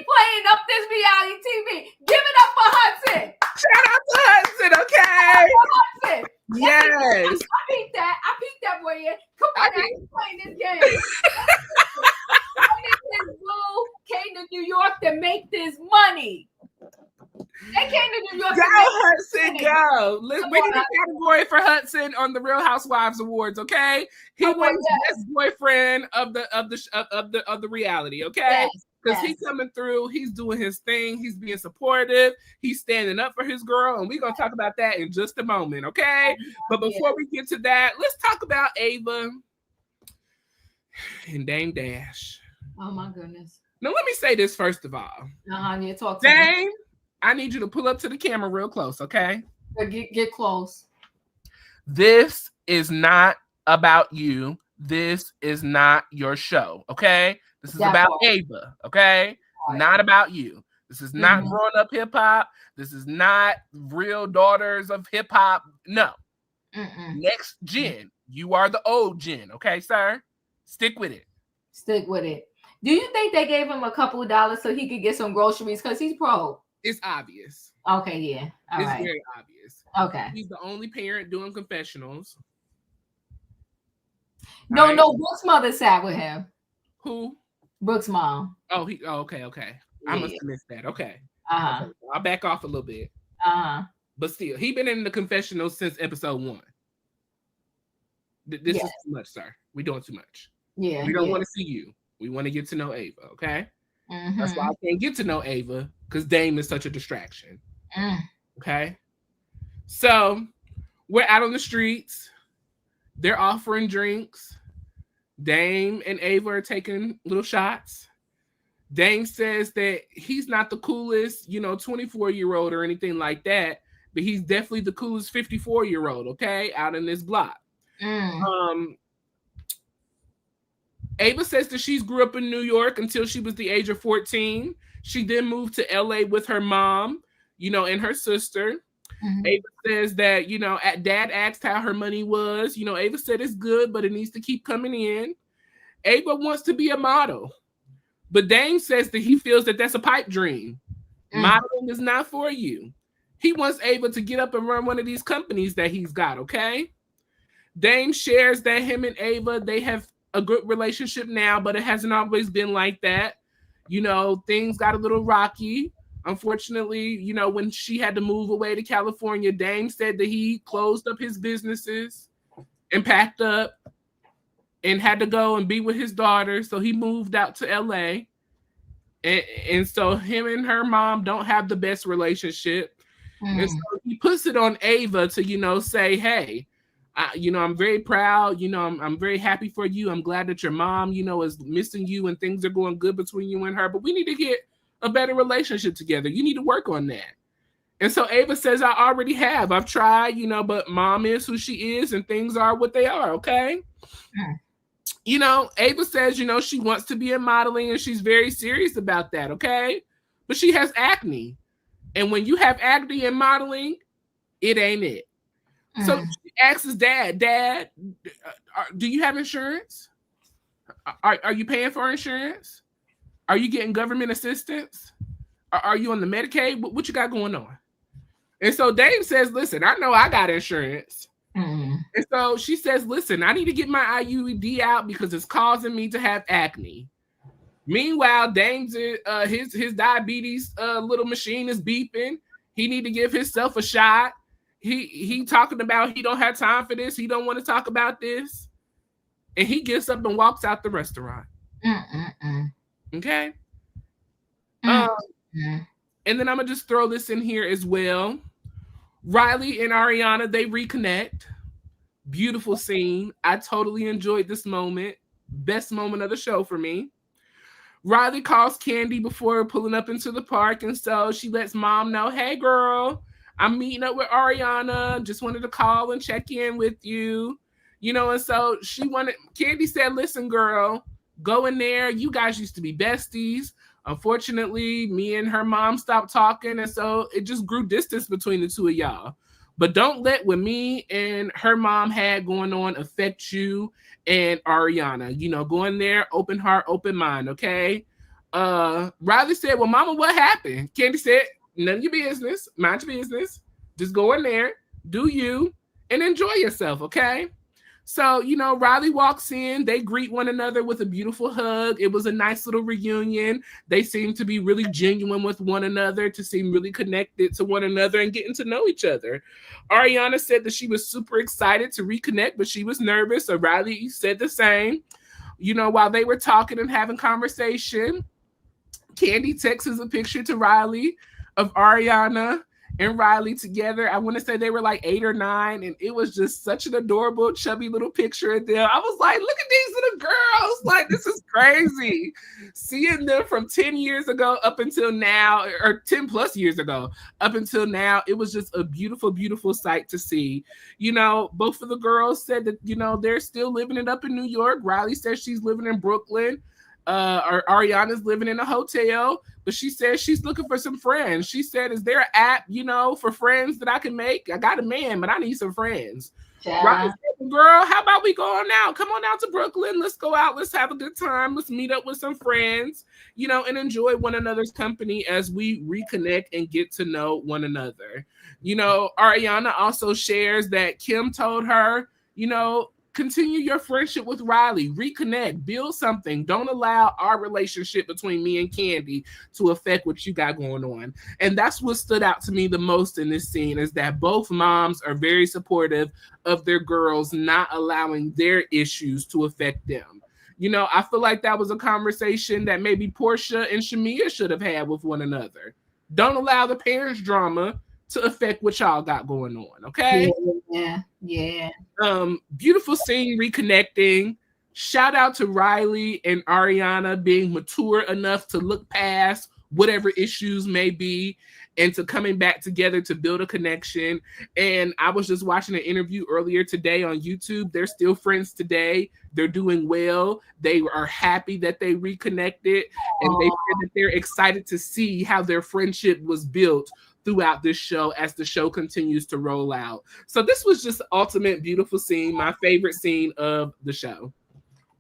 [SPEAKER 2] playing up this reality TV. Give it up for Hudson.
[SPEAKER 1] Shout out to Hudson, okay?
[SPEAKER 2] Hudson.
[SPEAKER 1] Yes.
[SPEAKER 2] I peeped that boy in. Come on, he's playing this game. This boo came to New York to make this money. They came to New York.
[SPEAKER 1] Go, Hudson, go. We need a category for Hudson on the Real Housewives Awards, okay? He was the best boyfriend of the reality, okay? Because he's coming through, he's doing his thing, he's being supportive, he's standing up for his girl, and we're gonna talk about that in just a moment, okay? But before we get to that, let's talk about Ava and Dame Dash.
[SPEAKER 2] Oh my goodness.
[SPEAKER 1] Now let me say this first of all.
[SPEAKER 2] You talk to
[SPEAKER 1] Dame, I need you to pull up to the camera real close, okay?
[SPEAKER 2] Get close.
[SPEAKER 1] This is not about you. This is not your show, okay? This is about Ava, okay? Not about you. This is not growing up hip hop. This is not Real Daughters of Hip Hop. No. Next gen. You are the old gen, okay, sir? Stick with it.
[SPEAKER 2] Stick with it. Do you think they gave him a couple of dollars so he could get some groceries? Because he's broke.
[SPEAKER 1] It's obvious.
[SPEAKER 2] Okay, yeah.
[SPEAKER 1] It's very obvious.
[SPEAKER 2] Okay.
[SPEAKER 1] He's the only parent doing confessionals.
[SPEAKER 2] No, Brooke's mother sat with him.
[SPEAKER 1] Who?
[SPEAKER 2] Brooke's mom.
[SPEAKER 1] Oh, okay. Yeah. I must have missed that. Okay.
[SPEAKER 2] Okay.
[SPEAKER 1] I'll back off a little bit. But still, he been in the confessionals since episode 1. This is too much, sir. We're doing too much.
[SPEAKER 2] Yeah.
[SPEAKER 1] We don't want to see you. We want to get to know Ava, okay? That's why I can't get to know Ava, because Dame is such a distraction. Okay? So, we're out on the streets. They're offering drinks. Dame and Ava are taking little shots. Dame says that he's not the coolest, 24-year-old or anything like that, but he's definitely the coolest 54-year-old, okay, out in this block. Ava says that she's grew up in New York until she was the age of 14. She then moved to LA with her mom, and her sister. Ava says that, Dad asked how her money was. Ava said it's good, but it needs to keep coming in. Ava wants to be a model, but Dame says that he feels that that's a pipe dream. Modeling is not for you. He wants Ava to get up and run one of these companies that he's got, okay? Dame shares that him and Ava, they have a good relationship now, but it hasn't always been like that. Things got a little rocky. Unfortunately, when she had to move away to California, Dame said that he closed up his businesses and packed up and had to go and be with his daughter. So he moved out to LA. And so him and her mom don't have the best relationship. And so he puts it on Ava to, say, hey, I'm very proud. I'm very happy for you. I'm glad that your mom, is missing you and things are going good between you and her. But we need to get a better relationship together. You need to work on that. And so Ava says, I already have. I've tried, but mom is who she is and things are what they are. Okay. Ava says, she wants to be in modeling and she's very serious about that. Okay. But she has acne. And when you have acne in modeling, it ain't it. So she asks his dad, do you have insurance? Are you paying for insurance? Are you getting government assistance? Are you on the Medicaid? What you got going on? And so Dave says, listen, I know I got insurance. And so she says, listen, I need to get my IUD out because it's causing me to have acne. Meanwhile, Dame's his diabetes little machine is beeping. He need to give himself a shot. He talking about he don't have time for this. He don't want to talk about this. And he gets up and walks out the restaurant. Okay. And then I'm going to just throw this in here as well. Riley and Ariana, they reconnect. Beautiful scene. I totally enjoyed this moment. Best moment of the show for me. Riley calls Candy before pulling up into the park. And so she lets mom know, hey, girl, I'm meeting up with Ariana. Just wanted to call and check in with you. And so Candy said, listen, girl, go in there. You guys used to be besties. Unfortunately, me and her mom stopped talking. And so it just grew distance between the two of y'all. But don't let what me and her mom had going on affect you and Ariana. Go in there, open heart, open mind, okay? Riley said, well, mama, what happened? Candy said, none of your business. Mind your business. Just go in there, do you, and enjoy yourself, okay? So, Riley walks in. They greet one another with a beautiful hug. It was a nice little reunion. They seem to be really genuine with one another, to seem really connected to one another and getting to know each other. Ariana said that she was super excited to reconnect, but she was nervous. So Riley said the same. While they were talking and having conversation, Candy texts a picture to Riley of Ariana and Riley together. I want to say they were like 8 or 9, and it was just such an adorable, chubby little picture of them. I was like, look at these little girls. Like, this is crazy. Seeing them from 10 years ago up until now, or 10 plus years ago up until now, it was just a beautiful, beautiful sight to see. Both of the girls said that, they're still living it up in New York. Riley says she's living in Brooklyn. Ariana's living in a hotel, but she says she's looking for some friends. She said, is there an app, for friends that I can make? I got a man, but I need some friends. Riley said, girl, how about we go on out? Come on out to Brooklyn. Let's go out. Let's have a good time. Let's meet up with some friends, and enjoy one another's company as we reconnect and get to know one another. Ariana also shares that Kim told her, continue your friendship with Riley, reconnect, build something. Don't allow our relationship between me and Candy to affect what you got going on. And that's what stood out to me the most in this scene, is that both moms are very supportive of their girls, not allowing their issues to affect them. I feel like that was a conversation that maybe Portia and Shamia should have had with one another. Don't allow the parents' drama to affect what y'all got going on, okay?
[SPEAKER 2] Yeah.
[SPEAKER 1] Beautiful scene, reconnecting. Shout out to Riley and Ariana being mature enough to look past whatever issues may be and to coming back together to build a connection. And I was just watching an interview earlier today on YouTube. They're still friends today. They're doing well. They are happy that they reconnected. And they said that they're excited to see how their friendship was built throughout this show as the show continues to roll out. So this was just ultimate beautiful scene, my favorite scene of the show.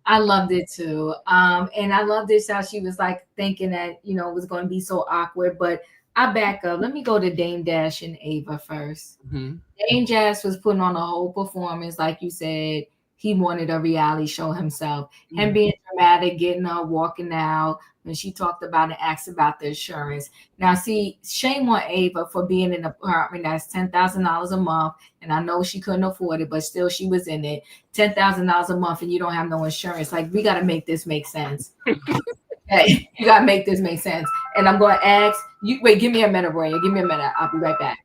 [SPEAKER 2] I loved it too. And I loved this how she was like thinking that, you know, it was going to be so awkward. But I back up. Let me go to Dame Dash and Ava first.
[SPEAKER 1] Mm-hmm.
[SPEAKER 2] Dame Dash was putting on a whole performance. Like you said, he wanted a reality show himself. Mm-hmm. Him being dramatic, getting her walking out when she talked about and asked about the insurance. Now, see, shame on Ava for being in an apartment that's $10,000 a month. And I know she couldn't afford it, but still she was in it. $10,000 a month and you don't have no insurance. Like, we got to make this make sense. Hey, you got to make this make sense. And I'm going to ask you, wait, give me a minute, Royaire. Give me a minute. I'll be right back.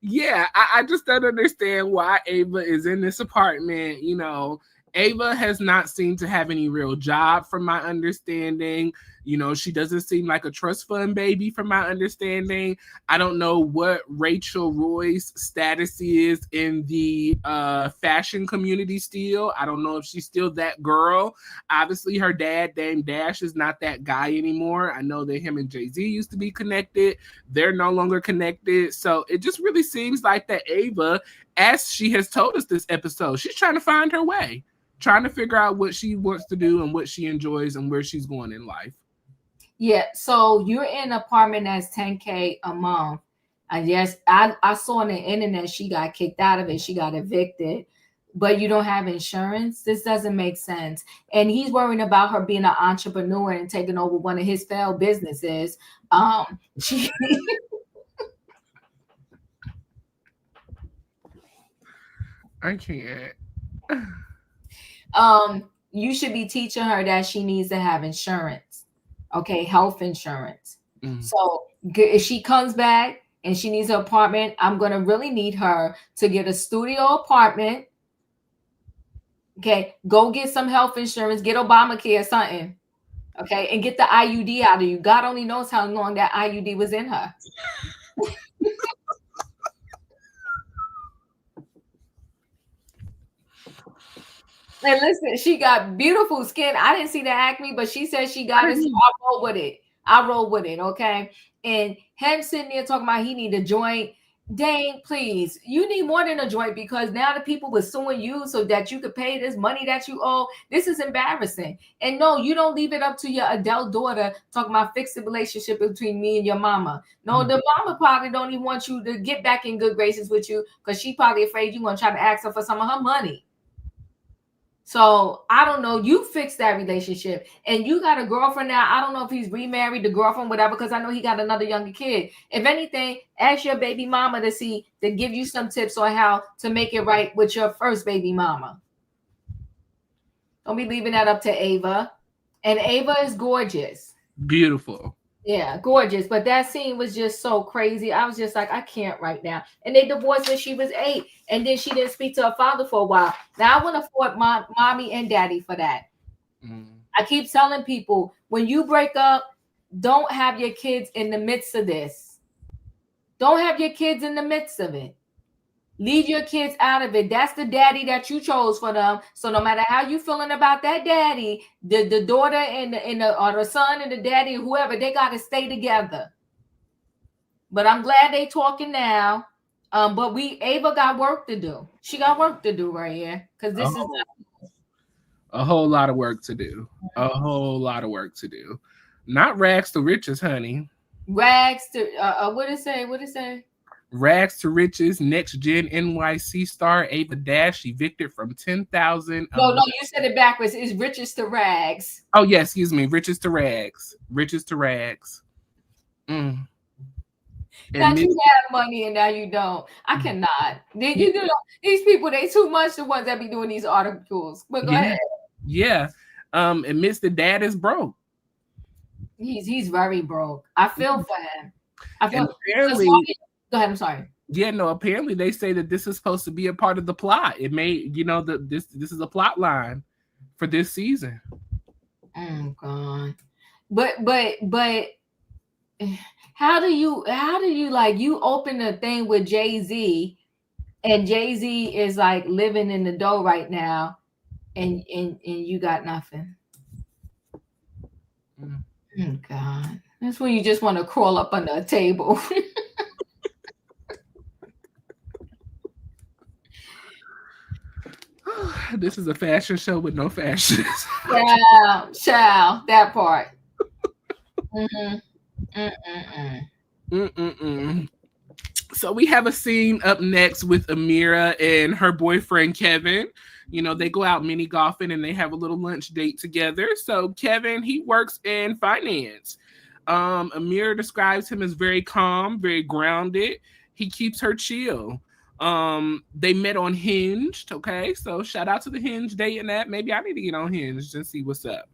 [SPEAKER 1] Yeah, I just don't understand why Ava is in this apartment. You know, Ava has not seemed to have any real job from my understanding. You know, she doesn't seem like a trust fund baby from my understanding. I don't know what Rachel Roy's status is in the fashion community still. I don't know if she's still that girl. Obviously, her dad, Dame Dash, is not that guy anymore. I know that him and Jay-Z used to be connected. They're no longer connected. So it just really seems like that Ava, as she has told us this episode, she's trying to find her way, trying to figure out what she wants to do and what she enjoys and where she's going in life.
[SPEAKER 2] Yeah, so you're in an apartment that's $10K a month. And yes, I saw on the internet she got kicked out of it. She got evicted, but you don't have insurance. This doesn't make sense. And he's worrying about her being an entrepreneur and taking over one of his failed businesses. She
[SPEAKER 1] I can't.
[SPEAKER 2] You should be teaching her that she needs to have insurance. Okay, health insurance. So if she comes back and she needs an apartment, I'm going to really need her to get a studio apartment. Okay, go get some health insurance, get Obamacare or something. Okay, and get the IUD out of you. God only knows how long that IUD was in her. And listen, she got beautiful skin. I didn't see the acne, but she said she got it. So I roll with it. Okay. And him sitting there talking about he need a joint. Dang, please. You need more than a joint because now the people were suing you so that you could pay this money that you owe. This is embarrassing. And no, you don't leave it up to your adult daughter talking about fix the relationship between me and your mama. No, the mama probably don't even want you to get back in good graces with you because she probably afraid you're going to try to ask her for some of her money. So I don't know. You fix that relationship, and you got a girlfriend now. I don't know if he's remarried the girlfriend, whatever, because I know he got another younger kid. If anything, ask your baby mama to give you some tips on how to make it right with your first baby mama. Don't be leaving that up to Ava. And Ava is gorgeous,
[SPEAKER 1] beautiful.
[SPEAKER 2] Yeah, gorgeous. But that scene was just so crazy. I was just like, I can't right now. And they divorced when she was 8. And then she didn't speak to her father for a while. Now I want to fault mommy and daddy for that. I keep telling people, when you break up, don't have your kids in the midst of this. Don't have your kids in the midst of it. Leave your kids out of it. That's the daddy that you chose for them. So no matter how you feeling about that daddy, the daughter and or the son and the daddy, whoever, they got to stay together. But I'm glad they talking now. But Ava got work to do. She got work to do right here because this is
[SPEAKER 1] a whole lot of work to do. A whole lot of work to do. Not rags to riches, honey.
[SPEAKER 2] Rags to what it say? What it say?
[SPEAKER 1] Rags to riches, NextGen NYC star Ava Dash evicted from 10,000.
[SPEAKER 2] No, you said it backwards. It's riches to rags.
[SPEAKER 1] Oh, yeah, excuse me. Riches to rags. Riches to rags.
[SPEAKER 2] Now you have money and now you don't. I cannot. These people, they too much the ones that be doing these articles. But go ahead.
[SPEAKER 1] Yeah. Admits the dad is broke.
[SPEAKER 2] He's very broke. I feel for him. I feel
[SPEAKER 1] apparently.
[SPEAKER 2] Go ahead. I'm sorry.
[SPEAKER 1] Yeah, no. Apparently, they say that this is supposed to be a part of the plot. It may, this is a plot line for this season.
[SPEAKER 2] Oh God! But how do you like you open a thing with Jay-Z, and Jay-Z is like living in the dough right now, and you got nothing. Oh God! That's when you just want to crawl up under a table.
[SPEAKER 1] This is a fashion show with no fashion.
[SPEAKER 2] Child, that part. Mm-mm, mm-mm.
[SPEAKER 1] Mm-mm-mm. So we have a scene up next with Amira and her boyfriend Kevin. You know, they go out mini golfing and they have a little lunch date together. So Kevin, he works in finance. Amira describes him as very calm, very grounded. He keeps her chill. They met on Hinged, okay? So shout out to the Hinge dating app. Maybe I need to get on Hinge and see what's up.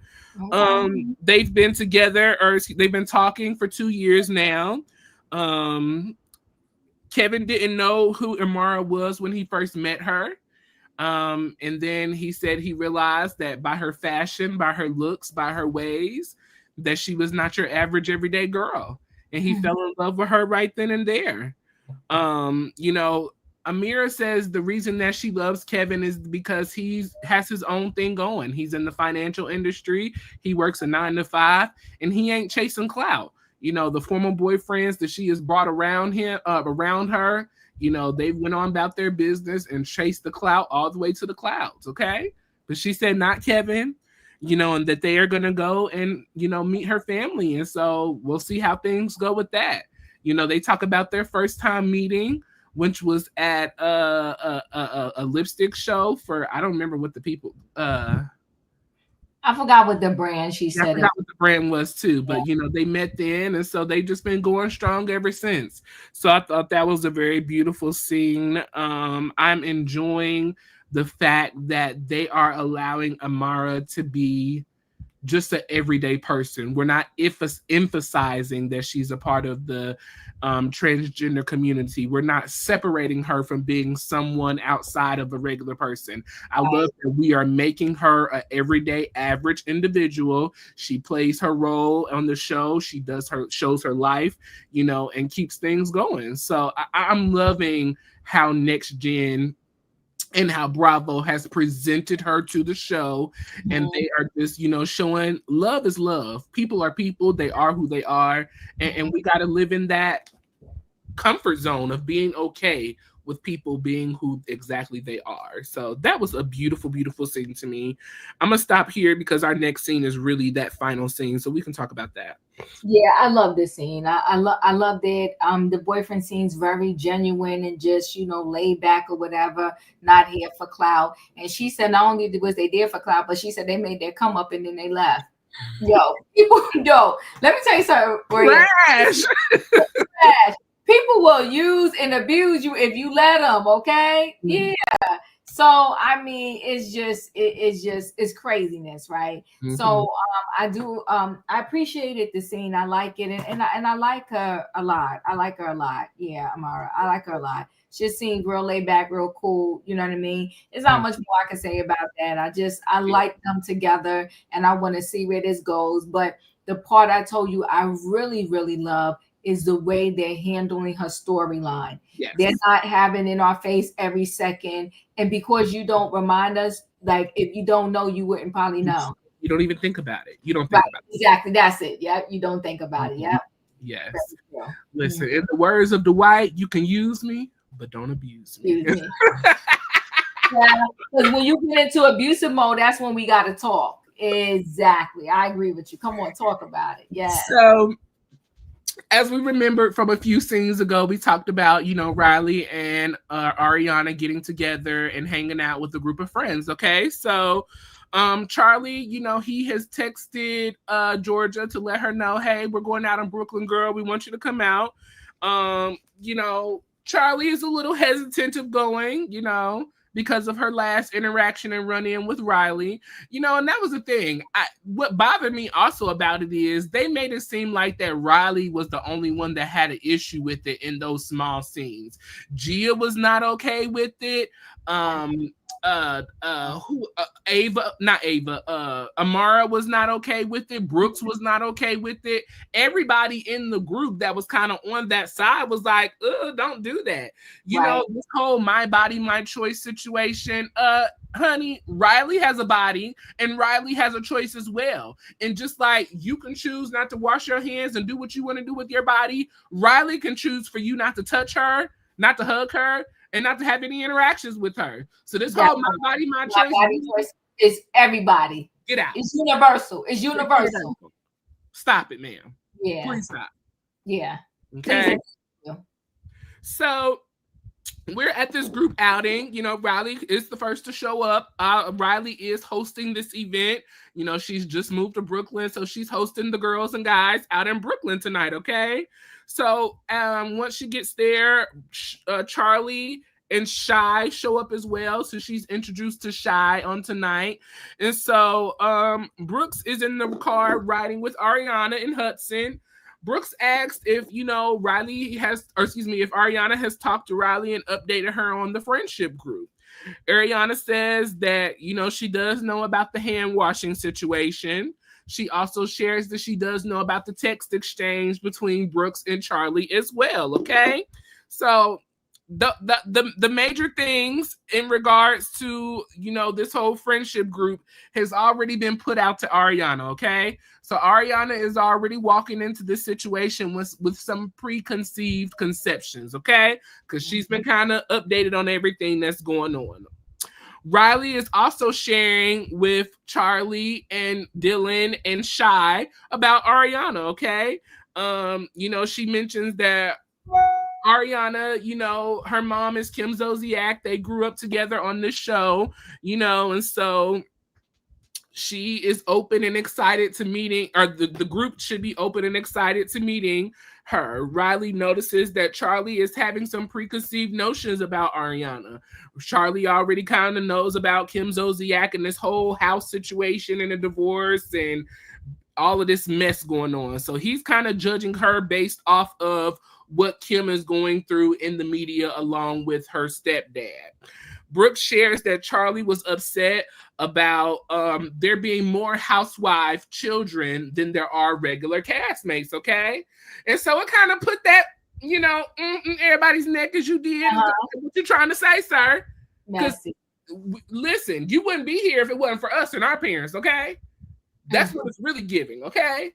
[SPEAKER 1] They've been together, or they've been talking for 2 years now. Kevin didn't know who Amara was when he first met her. And then he said he realized that by her fashion, by her looks, by her ways, that she was not your average everyday girl. And he fell in love with her right then and there. You know, Amira says the reason that she loves Kevin is because he has his own thing going. He's in the financial industry. He works a 9 to 5 and he ain't chasing clout. You know, the former boyfriends that she has brought around her, you know, they went on about their business and chased the clout all the way to the clouds, okay? But she said not Kevin, you know, and that they are going to go and, you know, meet her family. And so we'll see how things go with that. You know, they talk about their first time meeting, which was at a lipstick show for, I don't remember what the people...
[SPEAKER 2] I forgot what the brand she said.
[SPEAKER 1] I forgot what the brand was too, but you know, they met then, and so they just been going strong ever since. So I thought that was a very beautiful scene. I'm enjoying the fact that they are allowing Amara to be just an everyday person. We're not emphasizing that she's a part of the transgender community. We're not separating her from being someone outside of a regular person. I love that we are making her an everyday average individual. She plays her role on the show. She shows her life, you know, and keeps things going. So I'm loving how NextGen and how Bravo has presented her to the show. And they are just, you know, showing love is love. People are people. They are who they are. And we got to live in that comfort zone of being okay with people being who exactly they are. So that was a beautiful, beautiful scene to me. I'm going to stop here because our next scene is really that final scene. So we can talk about that.
[SPEAKER 2] Yeah, I love this scene. I love that. The boyfriend scene's very genuine and just, you know, laid back or whatever, not here for clout. And she said not only was they there for clout, but she said they made their come up and then they left. Let me tell you something. Trash. People will use and abuse you if you let them, okay? Yeah. So I mean, it's craziness, right? So I appreciated the scene. I like it, and I like her a lot. Yeah, Amara, I like her a lot. She seemed real laid back, real cool. You know what I mean? There's not much more I can say about that. I like them together, and I want to see where this goes. But the part I told you I really, really love is the way they're handling her storyline. Yes. They're not having in our face every second. And because you don't remind us, like if you don't know, you wouldn't probably know.
[SPEAKER 1] You don't even think about it. You don't think about it.
[SPEAKER 2] Exactly. That's it. Yeah. You don't think about it. Yeah.
[SPEAKER 1] Yes. Listen, in the words of Dwight, you can use me, but don't abuse me.
[SPEAKER 2] Because when you get into abusive mode, that's when we got to talk. Exactly. I agree with you. Come on, talk about it. Yeah.
[SPEAKER 1] So, as we remembered from a few scenes ago, we talked about, you know, Riley and Ariana getting together and hanging out with a group of friends. Okay. So Charlie, you know, he has texted Georgia to let her know, hey, we're going out in Brooklyn, girl. We want you to come out. You know, Charlie is a little hesitant of going, you know, because of her last interaction and run-in with Riley, you know, and that was the thing. What bothered me also about it is they made it seem like that Riley was the only one that had an issue with it in those small scenes. Gia was not okay with it. Amara was not okay with it. Brooks was not okay with it. Everybody in the group that was kind of on that side was like, don't do that. You know, this whole my body, my choice situation. Honey, Riley has a body and Riley has a choice as well. And just like you can choose not to wash your hands and do what you want to do with your body, Riley can choose for you not to touch her, not to hug her, and not to have any interactions with her. So this whole my body, my choice
[SPEAKER 2] is everybody.
[SPEAKER 1] Get out.
[SPEAKER 2] It's universal. It's universal.
[SPEAKER 1] Stop it, ma'am.
[SPEAKER 2] Yeah.
[SPEAKER 1] Please stop.
[SPEAKER 2] Yeah.
[SPEAKER 1] Okay. So we're at this group outing. You know, Riley is the first to show up. Riley is hosting this event. You know, she's just moved to Brooklyn, so she's hosting the girls and guys out in Brooklyn tonight, okay? So once she gets there, Charlie and Shy show up as well. So she's introduced to Shy on tonight. And so Brooks is in the car riding with Ariana and Hudson. Brooks asked if, you know, if Ariana has talked to Riley and updated her on the friendship group. Ariana says that, you know, she does know about the hand washing situation. She also shares that she does know about the text exchange between Brooks and Charlie as well, okay? So the major things in regards to, you know, this whole friendship group has already been put out to Ariana, okay? So Ariana is already walking into this situation with some preconceived conceptions, okay? Because she's been kind of updated on everything that's going on. Riley is also sharing with Charlie and Dylan and Shy about Ariana, okay? You know, she mentions that Ariana, you know, her mom is Kim Zolciak. They grew up together on this show, you know, and so she is open and excited to meeting, or the group should be open and excited to meeting her. Riley notices that Charlie is having some preconceived notions about Ariana. Charlie already kind of knows about Kim Zolciak and this whole house situation and a divorce and all of this mess going on. So he's kind of judging her based off of what Kim is going through in the media along with her stepdad. Brooks shares that Charlie was upset about there being more housewife children than there are regular castmates, okay? And so it kind of put that, you know, everybody's neck as you did. What you trying to say, sir? Because listen, you wouldn't be here if it wasn't for us and our parents, okay? That's what it's really giving, okay?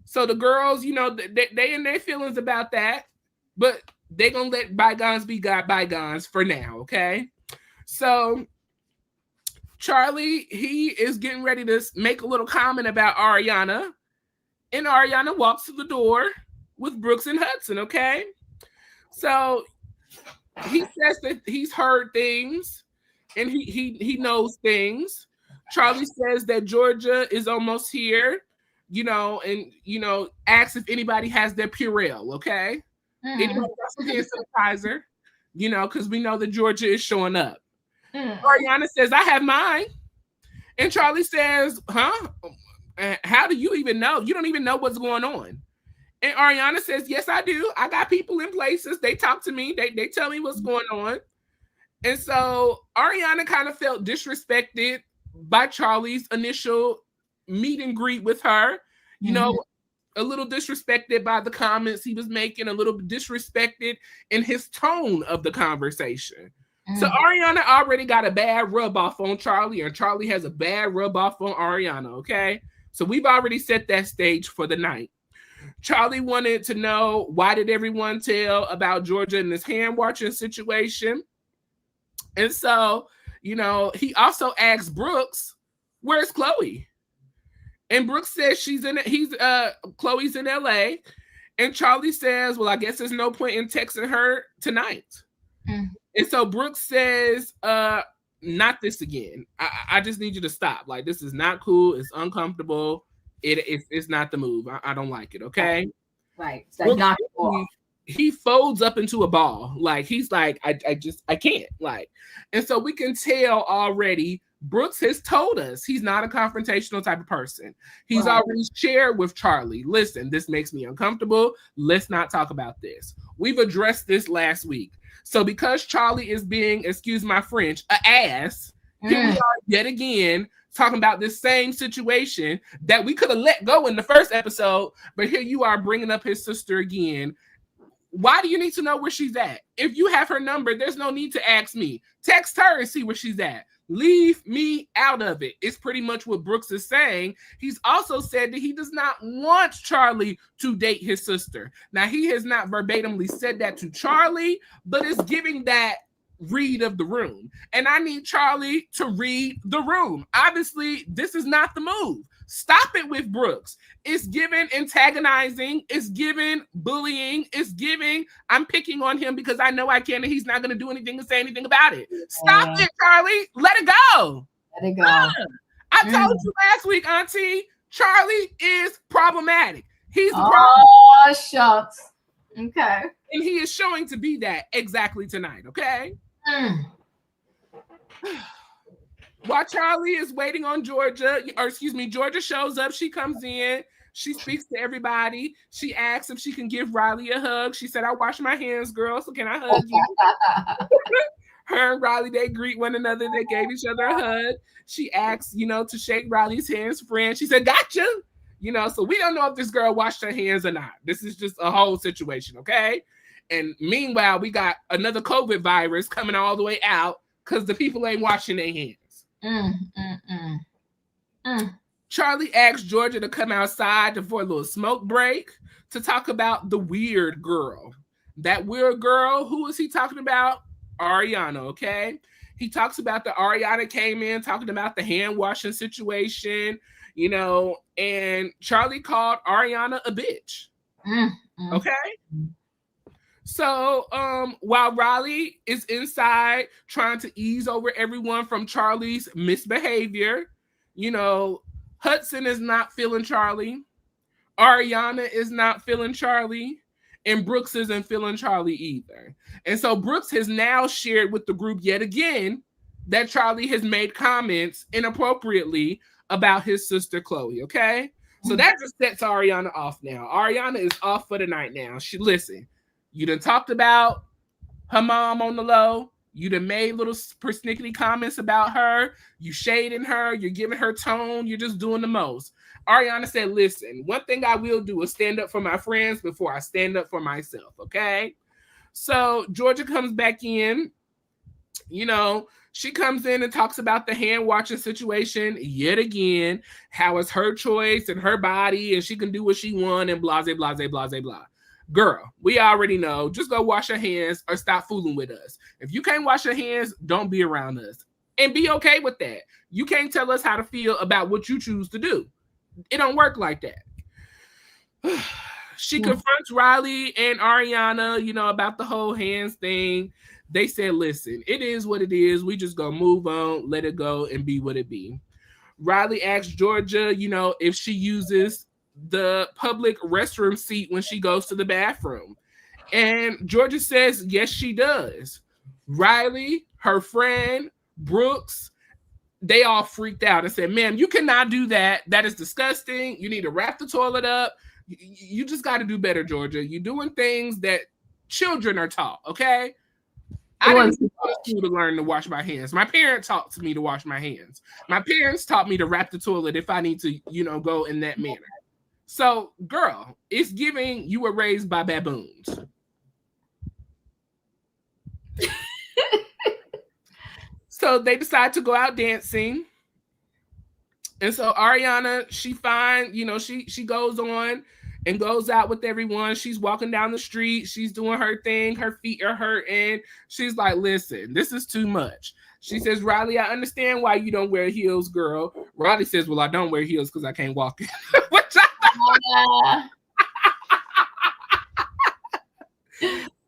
[SPEAKER 1] So the girls, you know, they in their feelings about that, but they're going to let bygones be bygones for now, okay? So Charlie, he is getting ready to make a little comment about Ariana, and Ariana walks to the door with Brooks and Hudson, okay? So he says that he's heard things and he knows things. Charlie says that Georgia is almost here, you know, and, you know, asks if anybody has their Purell, okay? Anybody got some hand sanitizer, you know, because we know that Georgia is showing up. Ariana says, I have mine. And Charlie says, huh? How do you even know? You don't even know what's going on. And Ariana says, yes, I do. I got people in places. They talk to me. They tell me what's going on. And so Ariana kind of felt disrespected by Charlie's initial meet and greet with her. You know, a little disrespected by the comments he was making, a little disrespected in his tone of the conversation. So Ariana already got a bad rub off on Charlie, and Charlie has a bad rub off on Ariana, okay? So we've already set that stage for the night. Charlie wanted to know, why did everyone tell about Georgia in this hand washing situation? And so, you know, he also asked Brooks, where's Chloe? And Brooks says Chloe's in LA. And Charlie says, well, I guess there's no point in texting her tonight. And so Brooks says, not this again. I just need you to stop. Like, this is not cool. It's uncomfortable. It's not the move. I don't like it, okay?
[SPEAKER 2] Right. It's like knock it off.
[SPEAKER 1] He folds up into a ball. Like, he's like, I can't. Like, and so we can tell already, Brooks has told us he's not a confrontational type of person. He's already shared with Charlie, listen, this makes me uncomfortable. Let's not talk about this. We've addressed this last week. So because Charlie is being, excuse my French, an ass, here we are yet again talking about this same situation that we could have let go in the first episode, but here you are bringing up his sister again. Why do you need to know where she's at? If you have her number, there's no need to ask me. Text her and see where she's at. Leave me out of it. It's pretty much what Brooks is saying. He's also said that he does not want Charlie to date his sister. Now, he has not verbatimly said that to Charlie, but it's giving that read of the room. And I need Charlie to read the room. Obviously, this is not the move. Stop it with Brooks. It's given antagonizing. It's given bullying. It's giving I'm picking on him because I know I can and he's not going to do anything to say anything about it. Stop it, Charlie. Let it go.
[SPEAKER 2] Let it go.
[SPEAKER 1] I told you last week, Auntie, Charlie is problematic. He's
[SPEAKER 2] oh, shucks. Okay.
[SPEAKER 1] And he is showing to be that exactly tonight, okay? While Charlie is waiting on Georgia, Georgia shows up. She comes in. She speaks to everybody. She asks if she can give Riley a hug. She said, I wash my hands, girl, so can I hug you? Her and Riley, they greet one another. They gave each other a hug. She asked, to shake Riley's hands, friend. She said, gotcha. So we don't know if this girl washed her hands or not. This is just a whole situation, okay? And meanwhile, we got another COVID virus coming all the way out because the people ain't washing their hands. Charlie asked Georgia to come outside for a little smoke break to talk about the weird girl. That weird girl, who is he talking about? Ariana, okay? He talks about the Ariana came in talking about the hand washing situation, and Charlie called Ariana a bitch. Okay? So while Riley is inside trying to ease over everyone from Charlie's misbehavior, Hudson is not feeling Charlie. Ariana is not feeling Charlie. And Brooks isn't feeling Charlie either. And so Brooks has now shared with the group yet again that Charlie has made comments inappropriately about his sister Chloe, okay? So that just sets Ariana off now. Ariana is off for the night now. Listen, you done talked about her mom on the low. You done made little persnickety comments about her. You shading her. You're giving her tone. You're just doing the most. Ariana said, listen, one thing I will do is stand up for my friends before I stand up for myself, okay? So Georgia comes back in. She comes in and talks about the hand washing situation yet again, how it's her choice and her body and she can do what she wants and blah, blah, blah, blah, blah, blah. Girl, we already know. Just go wash your hands or stop fooling with us. If you can't wash your hands, don't be around us. And be okay with that. You can't tell us how to feel about what you choose to do. It don't work like that. She confronts Riley and Ariana, about the whole hands thing. They said, listen, it is what it is. We just gonna move on, let it go, and be what it be. Riley asked Georgia, if she uses the public restroom seat when she goes to the bathroom. And Georgia says, yes, she does. Riley, her friend, Brooks, they all freaked out and said, ma'am, you cannot do that. That is disgusting. You need to wrap the toilet up. You just got to do better, Georgia. You're doing things that children are taught, okay? I didn't go to school to learn to wash my hands. My parents taught me to wash my hands. My parents taught me to wrap the toilet if I need to, go in that manner. So, girl, it's giving you were raised by baboons. So they decide to go out dancing. And so Ariana, she she goes on and goes out with everyone. She's walking down the street. She's doing her thing. Her feet are hurting. She's like, listen, this is too much. She says, Riley, I understand why you don't wear heels, girl. Riley says, well, I don't wear heels because I can't walk. Which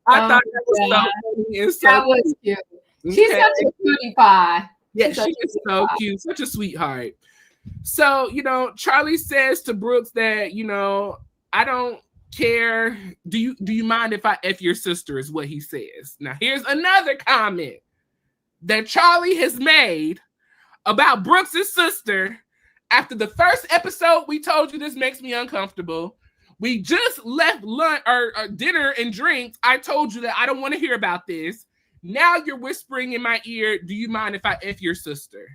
[SPEAKER 1] I thought that was so funny and so
[SPEAKER 2] that was cute. She's such a cutie pie.
[SPEAKER 1] Yeah, she's so cute. Such a sweetheart. So, Charlie says to Brooks that, I don't care. Do you mind if I F your sister is what he says. Now, here's another comment that Charlie has made about Brooks' sister. After the first episode, we told you this makes me uncomfortable. We just left lunch or dinner and drinks. I told you that I don't want to hear about this. Now you're whispering in my ear, do you mind if I F your sister?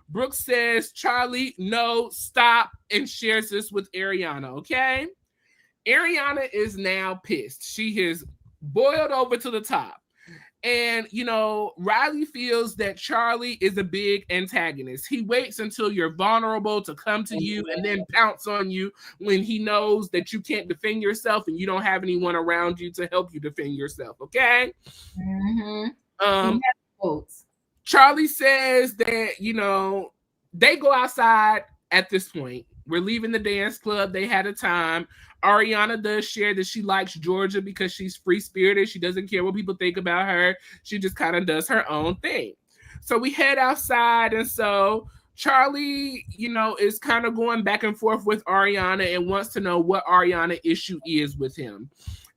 [SPEAKER 1] Brooks says, Charlie, no, stop, and shares this with Ariana, okay? Ariana is now pissed. She has boiled over to the top. And, Riley feels that Charlie is a big antagonist. He waits until you're vulnerable to come to you and then pounce on you when he knows that you can't defend yourself and you don't have anyone around you to help you defend yourself, okay? Charlie says that, they go outside at this point. We're leaving the dance club. They had a time. Ariana does share that she likes Georgia because she's free-spirited. She doesn't care what people think about her. She just kind of does her own thing. So we head outside, and so Charlie, is kind of going back and forth with Ariana and wants to know what Ariana's issue is with him.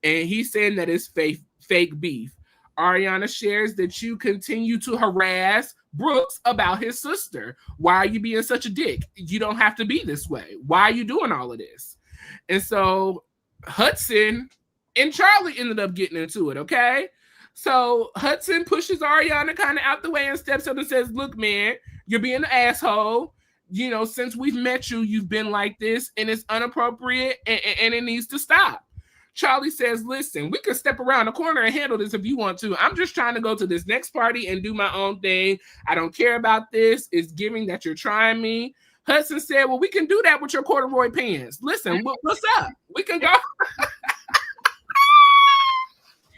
[SPEAKER 1] And he's saying that it's fake beef. Ariana shares that you continue to harass Brooks about his sister. Why are you being such a dick? You don't have to be this way. Why are you doing all of this? And so Hudson and Charlie ended up getting into it, okay? So Hudson pushes Ariana kind of out the way and steps up and says, look, man, you're being an asshole. Since we've met you, you've been like this, and it's inappropriate, and it needs to stop. Charlie says, listen, we can step around the corner and handle this if you want to. I'm just trying to go to this next party and do my own thing. I don't care about this. It's giving that you're trying me. Hudson said, well, we can do that with your corduroy pants. Listen, what's up? We can go.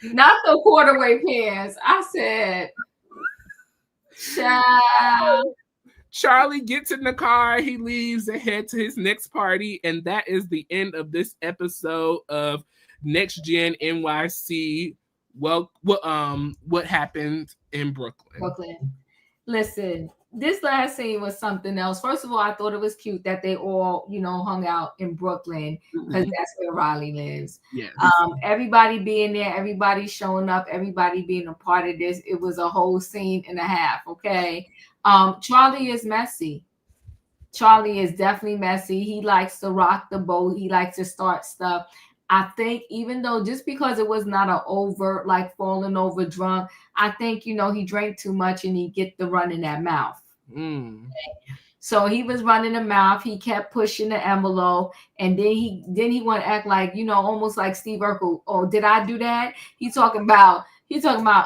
[SPEAKER 2] Not the corduroy pants. I said, child.
[SPEAKER 1] Charlie gets in the car. He leaves and heads to his next party. And that is the end of this episode of NextGen NYC. Well, what happened in Brooklyn?
[SPEAKER 2] Listen, this last scene was something else. First of all, I thought it was cute that they all, hung out in Brooklyn because that's where Riley lives.
[SPEAKER 1] Yes.
[SPEAKER 2] Everybody being there, everybody showing up, everybody being a part of this. It was a whole scene and a half. Okay. Charlie is messy. Charlie is definitely messy. He likes to rock the boat. He likes to start stuff. I think even though just because it was not an overt, like falling over drunk, I think, he drank too much and he get the run in that mouth. Okay? So he was running the mouth. He kept pushing the envelope. And then he want to act like, almost like Steve Urkel. Oh, did I do that? He's talking about,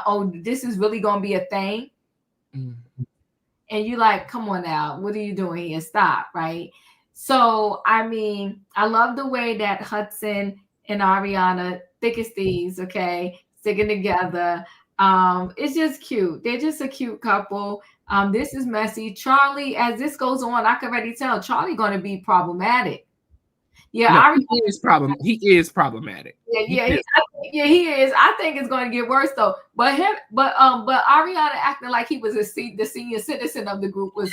[SPEAKER 2] oh, this is really going to be a thing. And you're like, come on now. What are you doing here? Stop, right? So, I mean, I love the way that Hudson and Ariana, thick as thieves, okay, sticking together. It's just cute. They're just a cute couple. This is messy. Charlie, as this goes on, I can already tell Charlie going to be problematic. Yeah,
[SPEAKER 1] no, he is problematic.
[SPEAKER 2] Yeah, he is. I think it's going to get worse though. But Ariana acting like he was the senior citizen of the group was.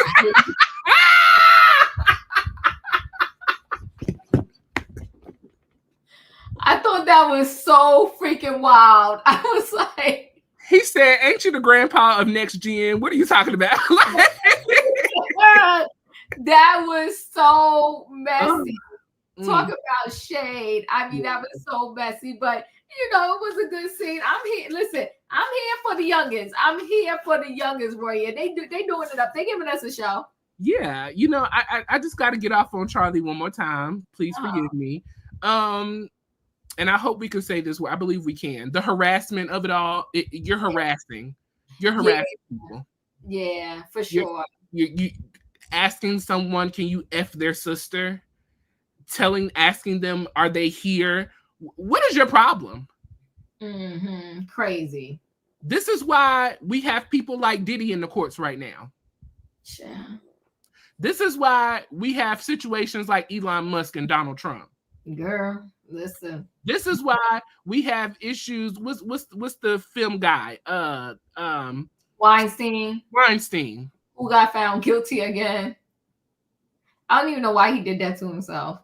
[SPEAKER 2] I thought that was so freaking wild. I was like,
[SPEAKER 1] he said, "Ain't you the grandpa of NextGen? What are you talking about?"
[SPEAKER 2] That was so messy. Talk about shade. I mean, that was so messy, but it was a good scene. I'm here. Listen, I'm here for the youngins. Royaire. They doing it up. They giving us a show.
[SPEAKER 1] Yeah, I just got to get off on Charlie one more time. Please forgive me. And I hope we can say this. I believe we can. The harassment of it all. You're harassing. You're harassing people.
[SPEAKER 2] Yeah, for sure.
[SPEAKER 1] You asking someone, can you F their sister? Asking them, are they here? What is your problem?
[SPEAKER 2] Crazy.
[SPEAKER 1] This is why we have people like Diddy in the courts right now.
[SPEAKER 2] Yeah.
[SPEAKER 1] This is why we have situations like Elon Musk and Donald Trump.
[SPEAKER 2] Girl, listen.
[SPEAKER 1] This is why we have issues. What's the film guy?
[SPEAKER 2] Weinstein. Who got found guilty again. I don't even know why he did that to himself.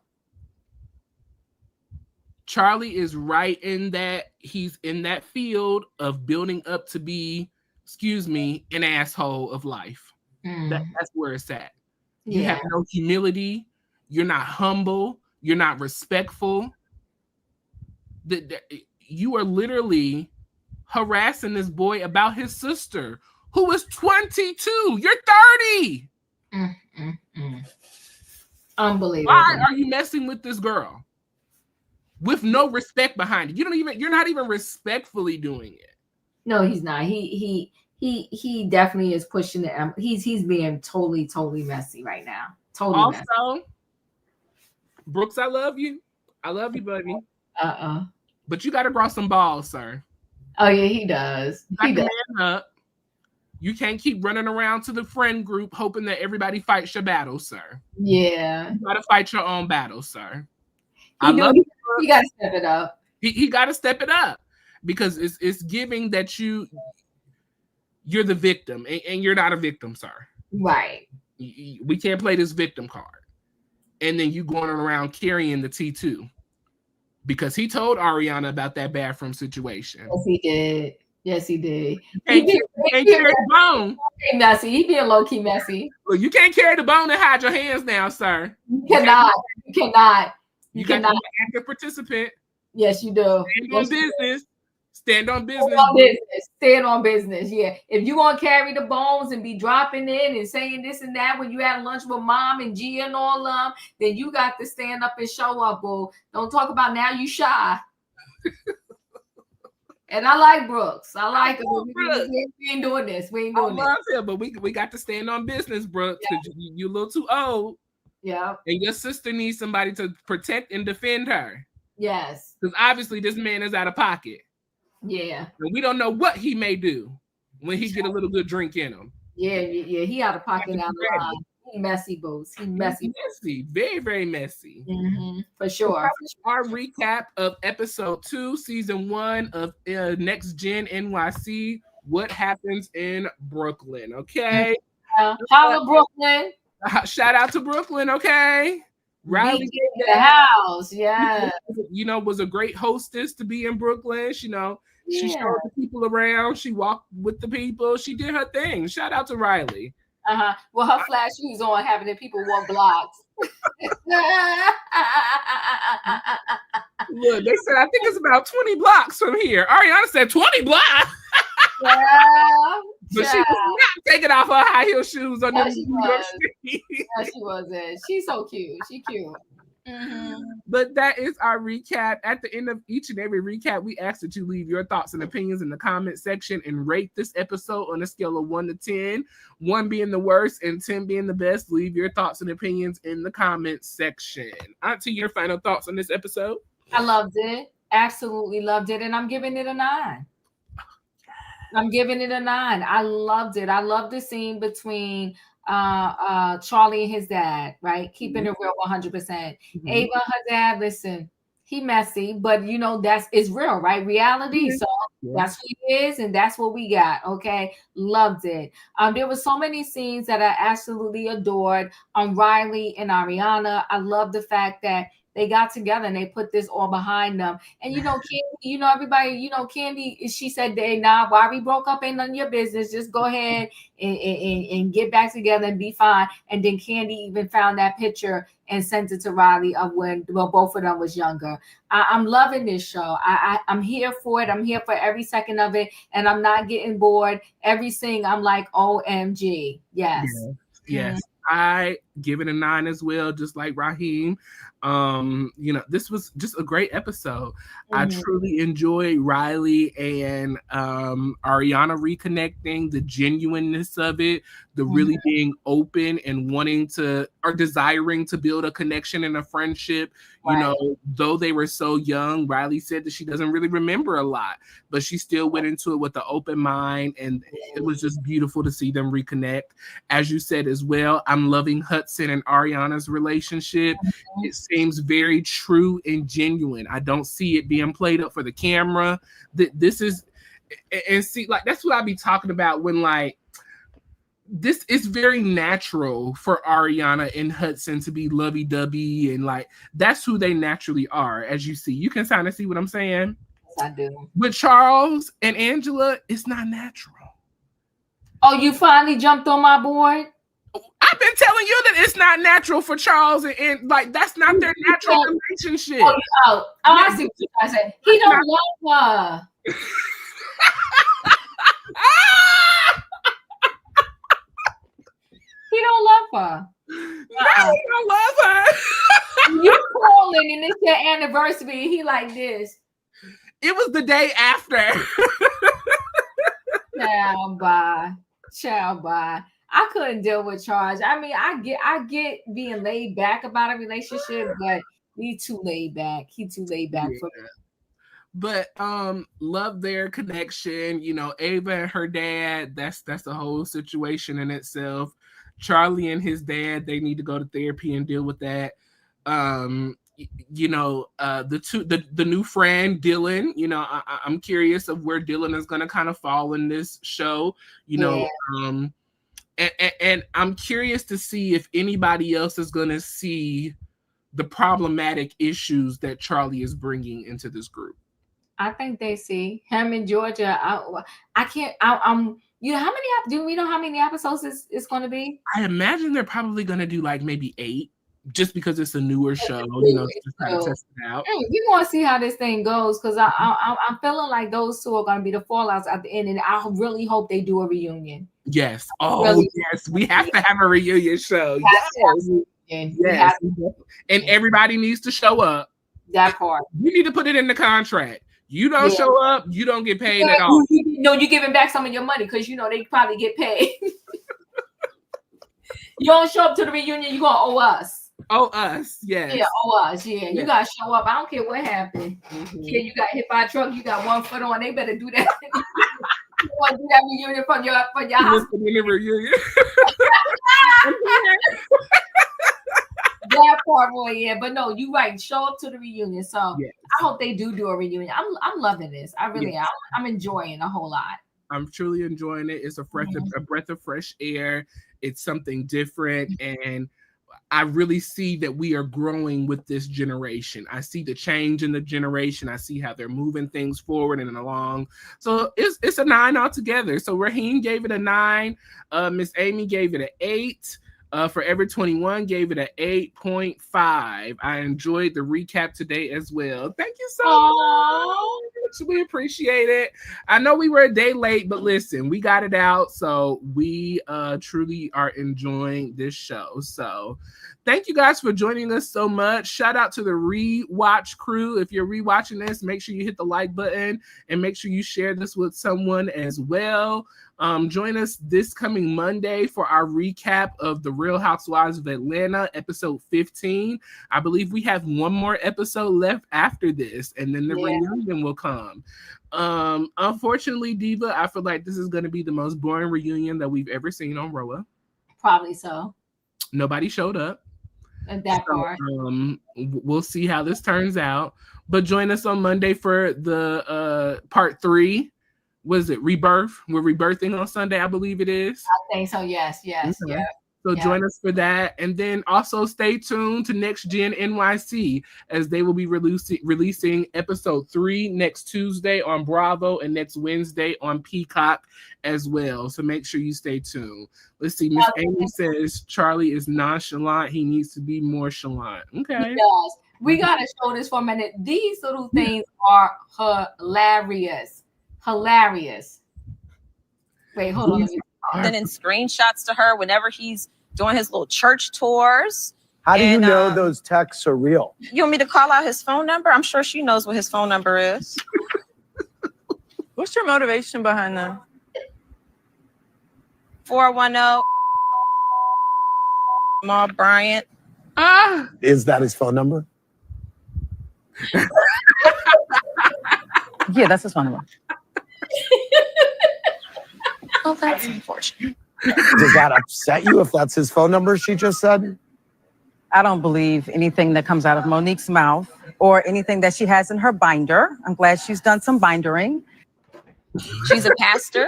[SPEAKER 1] Charlie is right in that he's in that field of building up to be, an asshole of life. That's where it's at.
[SPEAKER 2] Yeah.
[SPEAKER 1] You have no humility. You're not humble. You're not respectful. You are literally harassing this boy about his sister, who is 22. You're 30.
[SPEAKER 2] Unbelievable.
[SPEAKER 1] Why are you messing with this girl? with no respect behind it. You're not even respectfully doing it.
[SPEAKER 2] No, he's not. He definitely is pushing the. He's being totally messy right now. Totally
[SPEAKER 1] also,
[SPEAKER 2] messy.
[SPEAKER 1] Brooks, I love you, buddy.
[SPEAKER 2] Uh-uh.
[SPEAKER 1] But you got to grow some balls, sir.
[SPEAKER 2] Oh yeah, he does. He does.
[SPEAKER 1] Man up. You can't keep running around to the friend group hoping that everybody fights your battle, sir.
[SPEAKER 2] Yeah.
[SPEAKER 1] You got to fight your own battle, sir.
[SPEAKER 2] He got to step it up.
[SPEAKER 1] He got to step it up because it's giving that you're the victim and you're not a victim, sir.
[SPEAKER 2] Right.
[SPEAKER 1] We can't play this victim card. And then you going around carrying the T2 because he told Ariana about that bathroom situation.
[SPEAKER 2] Yes, he did.
[SPEAKER 1] He can't carry the bone.
[SPEAKER 2] Messy. He being low key messy.
[SPEAKER 1] Look, you can't carry the bone and hide your hands now, sir.
[SPEAKER 2] You cannot. You cannot.
[SPEAKER 1] Be an active participant.
[SPEAKER 2] Yes, you do.
[SPEAKER 1] Stand on business.
[SPEAKER 2] Stand on business. Yeah. If you gonna carry the bones and be dropping in and saying this and that when you had lunch with mom and Gia and all of them, then you got to stand up and show up, boo. Don't talk about now you shy. And I like Brooks. I like him. We ain't doing this. We ain't doing this.
[SPEAKER 1] I love him, but we got to stand on business, Brooks, because you're a little too old.
[SPEAKER 2] Yeah.
[SPEAKER 1] And your sister needs somebody to protect and defend her.
[SPEAKER 2] Yes.
[SPEAKER 1] Because obviously this man is out of pocket.
[SPEAKER 2] Yeah.
[SPEAKER 1] And we don't know what he may do when he get a little good drink in him.
[SPEAKER 2] Yeah. He out of pocket out of line. He messy, boos. He messy.
[SPEAKER 1] Very, very messy.
[SPEAKER 2] Mm-hmm. For sure.
[SPEAKER 1] Our recap of episode 2, season 1 of NextGen NYC. What happens in Brooklyn? Okay.
[SPEAKER 2] Holla, Brooklyn.
[SPEAKER 1] Shout out to Brooklyn. Okay.
[SPEAKER 2] Riley in the house. Yeah.
[SPEAKER 1] Was a great hostess to be in Brooklyn. She showed the people around. She walked with the people. She did her thing. Shout out to Riley.
[SPEAKER 2] Well, her flash shoes on, having the people walk blocks.
[SPEAKER 1] Look, they said I think it's about 20 blocks from here. Ariana said 20 blocks.
[SPEAKER 2] Yeah,
[SPEAKER 1] but she was not taking off her high heel shoes on the New York Street.
[SPEAKER 2] No, she wasn't. She's so cute. She cute. Mm-hmm.
[SPEAKER 1] But that is our recap. At the end of each and every recap, we ask that you leave your thoughts and opinions in the comment section and rate this episode on a scale of 1 to 10, 1 being the worst and 10 being the best. Leave your thoughts and opinions in the comment section. Auntie, your final thoughts on this episode?
[SPEAKER 2] I loved it. Absolutely loved it. And I'm giving it a 9. I'm giving it a 9. I loved it. I love the scene between Charlie and his dad, right? Keeping it real 100%. Mm-hmm. Ava, her dad, listen, he messy, but it's real, right? Reality. So that's who he is, and that's what we got. Okay. Loved it. There were so many scenes that I absolutely adored. Riley and Ariana. I love the fact that they got together and they put this all behind them. And Candy, everybody, Candy, she said, why we broke up ain't none of your business. Just go ahead and get back together and be fine. And then Candy even found that picture and sent it to Riley of when both of them was younger. I'm loving this show. I'm here for it. I'm here for every second of it. And I'm not getting bored. Every scene, I'm like, OMG. Yes.
[SPEAKER 1] Yes. I give it a 9 as well, just like Raheem. This was just a great episode. Mm-hmm. I truly enjoyed Riley and Ariana reconnecting, the genuineness of it, the really being open and wanting to or desiring to build a connection and a friendship. Right. Though they were so young, Riley said that she doesn't really remember a lot, but she still went into it with an open mind, and it was just beautiful to see them reconnect. As you said as well, I'm loving Hudson and Ariana's relationship. Mm-hmm. It seems very true and genuine. I don't see it being played up for the camera. This is, and see, like, that's what I be talking about when, like, this is very natural for Ariana and Hudson to be lovey-dovey, and like that's who they naturally are. As you see, you can kind of see what I'm saying.
[SPEAKER 2] Yes, I do.
[SPEAKER 1] With Charles and Angela, it's not natural.
[SPEAKER 2] Oh, you finally jumped on my board?
[SPEAKER 1] I've been telling you that it's not natural for Charles and like that's not their natural relationship.
[SPEAKER 2] I see what I said. He don't love her. He don't love her.
[SPEAKER 1] No, he don't love her.
[SPEAKER 2] You calling and it's their anniversary. He like this.
[SPEAKER 1] It was the day after.
[SPEAKER 2] Child, bye. I couldn't deal with Charles. I mean, I get being laid back about a relationship, but he's too laid back. He's too laid back for me.
[SPEAKER 1] But love their connection. You know, Ava and her dad, that's a whole situation in itself. Charlie and his dad, they need to go to therapy and deal with that. You know, the new friend Dylan, you know, I'm curious of where Dylan is going to kind of fall in this show, you know. And I'm curious to see if anybody else is going to see the problematic issues that Charlie is bringing into this group.
[SPEAKER 2] I think they see him in Georgia. I can't. You know, do we know how many episodes it's going to be?
[SPEAKER 1] I imagine they're probably going to do like maybe 8, just because it's a newer show. You know, just kind of test it out.
[SPEAKER 2] We want to see how this thing goes, because I'm feeling like those two are going to be the fallouts at the end, and I really hope they do a reunion.
[SPEAKER 1] Yes. Oh, really? Yes. We have to have a reunion show. Yes. And everybody needs to show up.
[SPEAKER 2] That part.
[SPEAKER 1] You need to put it in the contract. You don't show up, you don't get paid at all.
[SPEAKER 2] You're giving back some of your money, because you know they probably get paid. You don't show up to the reunion, you're going to owe us.
[SPEAKER 1] Owe us, yes.
[SPEAKER 2] Yeah, owe us, yeah. You got to show up. I don't care what happened. Yeah, you got hit by a truck, you got 1 foot on. They better do that. You want to do that reunion for your hospital.
[SPEAKER 1] Reunion.
[SPEAKER 2] That part, boy, yeah. But no, you right. Show up to the reunion. So I hope they do a reunion. I'm loving this. I really am. I'm enjoying a whole lot.
[SPEAKER 1] I'm truly enjoying it. It's a breath of fresh air. It's something different, and I really see that we are growing with this generation. I see the change in the generation. I see how they're moving things forward and along. So it's a 9 altogether. So Raheem gave it a 9. Miss Amy gave it an 8. Forever 21 gave it an 8.5. I enjoyed the recap today as well. Thank you so much. We appreciate it. I know we were a day late, but listen, we got it out. So we truly are enjoying this show. So thank you guys for joining us so much. Shout out to the rewatch crew. If you're rewatching this, make sure you hit the like button and make sure you share this with someone as well. Join us this coming Monday for our recap of The Real Housewives of Atlanta, episode 15. I believe we have one more episode left after this, and then the reunion will come. Unfortunately, Diva, I feel like this is going to be the most boring reunion that we've ever seen on Roa.
[SPEAKER 2] Probably so.
[SPEAKER 1] Nobody showed up.
[SPEAKER 2] And that part.
[SPEAKER 1] We'll see how this turns out. But join us on Monday for the part 3. Was it Rebirth? We're rebirthing on Sunday, I believe it is.
[SPEAKER 2] I think so, yes. Okay. Yeah.
[SPEAKER 1] So join us for that. And then also stay tuned to NextGen NYC, as they will be releasing episode 3 next Tuesday on Bravo and next Wednesday on Peacock as well. So make sure you stay tuned. Let's see. Miss Amy says Charlie is nonchalant. He needs to be more chalant. Okay.
[SPEAKER 2] He does. We got to show this for a minute. These little things are hilarious. Wait, hold on.
[SPEAKER 3] Sending screenshots to her whenever he's doing his little church tours.
[SPEAKER 4] How do you know those texts are real?
[SPEAKER 3] You want me to call out his phone number? I'm sure she knows what his phone number is.
[SPEAKER 5] What's your motivation behind that?
[SPEAKER 3] 410 Jamal Bryant.
[SPEAKER 4] Is that his phone number?
[SPEAKER 5] Yeah, that's his phone number.
[SPEAKER 3] Oh, that's unfortunate.
[SPEAKER 4] Does that upset you if that's his phone number she just said?
[SPEAKER 5] I don't believe anything that comes out of Monique's mouth or anything that she has in her binder. I'm glad she's done some bindering.
[SPEAKER 3] She's a pastor,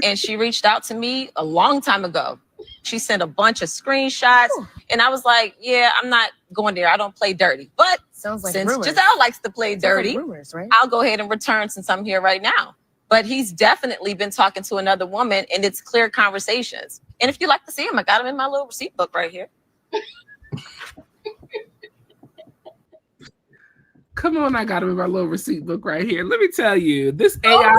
[SPEAKER 3] and she reached out to me a long time ago. She sent a bunch of screenshots, and I was like, yeah, I'm not going there. I don't play dirty. But
[SPEAKER 5] Sounds like
[SPEAKER 3] since
[SPEAKER 5] rumors.
[SPEAKER 3] Giselle likes to play dirty,
[SPEAKER 5] like rumors, right?
[SPEAKER 3] I'll go ahead and return since I'm here right now. But he's definitely been talking to another woman, and it's clear conversations. And if you like to see him, I got him in my little receipt book right here.
[SPEAKER 1] Come on, I got him in my little receipt book right here. Let me tell you, this AI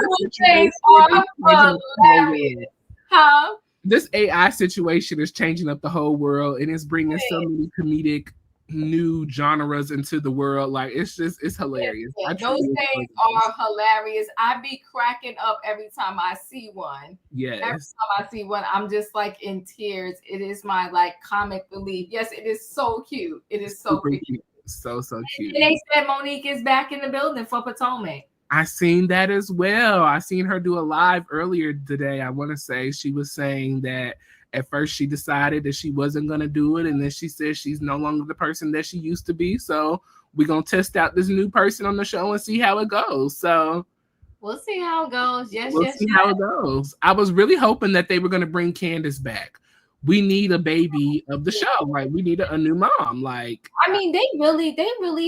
[SPEAKER 1] situation is changing up the whole world, and it's bringing so many comedic new genres into the world. Like it's hilarious.
[SPEAKER 2] Yeah,
[SPEAKER 1] I
[SPEAKER 2] those
[SPEAKER 1] truly
[SPEAKER 2] things
[SPEAKER 1] enjoy those.
[SPEAKER 2] are hilarious. I be cracking up every time I see one. Every
[SPEAKER 1] Yes.
[SPEAKER 2] time I see one, I'm just like in tears. It is my like comic relief. Yes, it is so cute. It is so
[SPEAKER 1] Super
[SPEAKER 2] cute.
[SPEAKER 1] cute. So cute.
[SPEAKER 2] And they said Monique is back in the building for Potomac.
[SPEAKER 1] I seen that as well. I seen her do a live earlier today. I want to say she was saying that at first she decided that she wasn't going to do it. And then she said she's no longer the person that she used to be. So we're going to test out this new person on the show and see how it goes. So
[SPEAKER 2] we'll see how it goes. Yes,
[SPEAKER 1] we'll see how it goes. I was really hoping that they were going to bring Candace back. We need a baby of the show. Like we need a new mom. Like
[SPEAKER 2] I mean, they really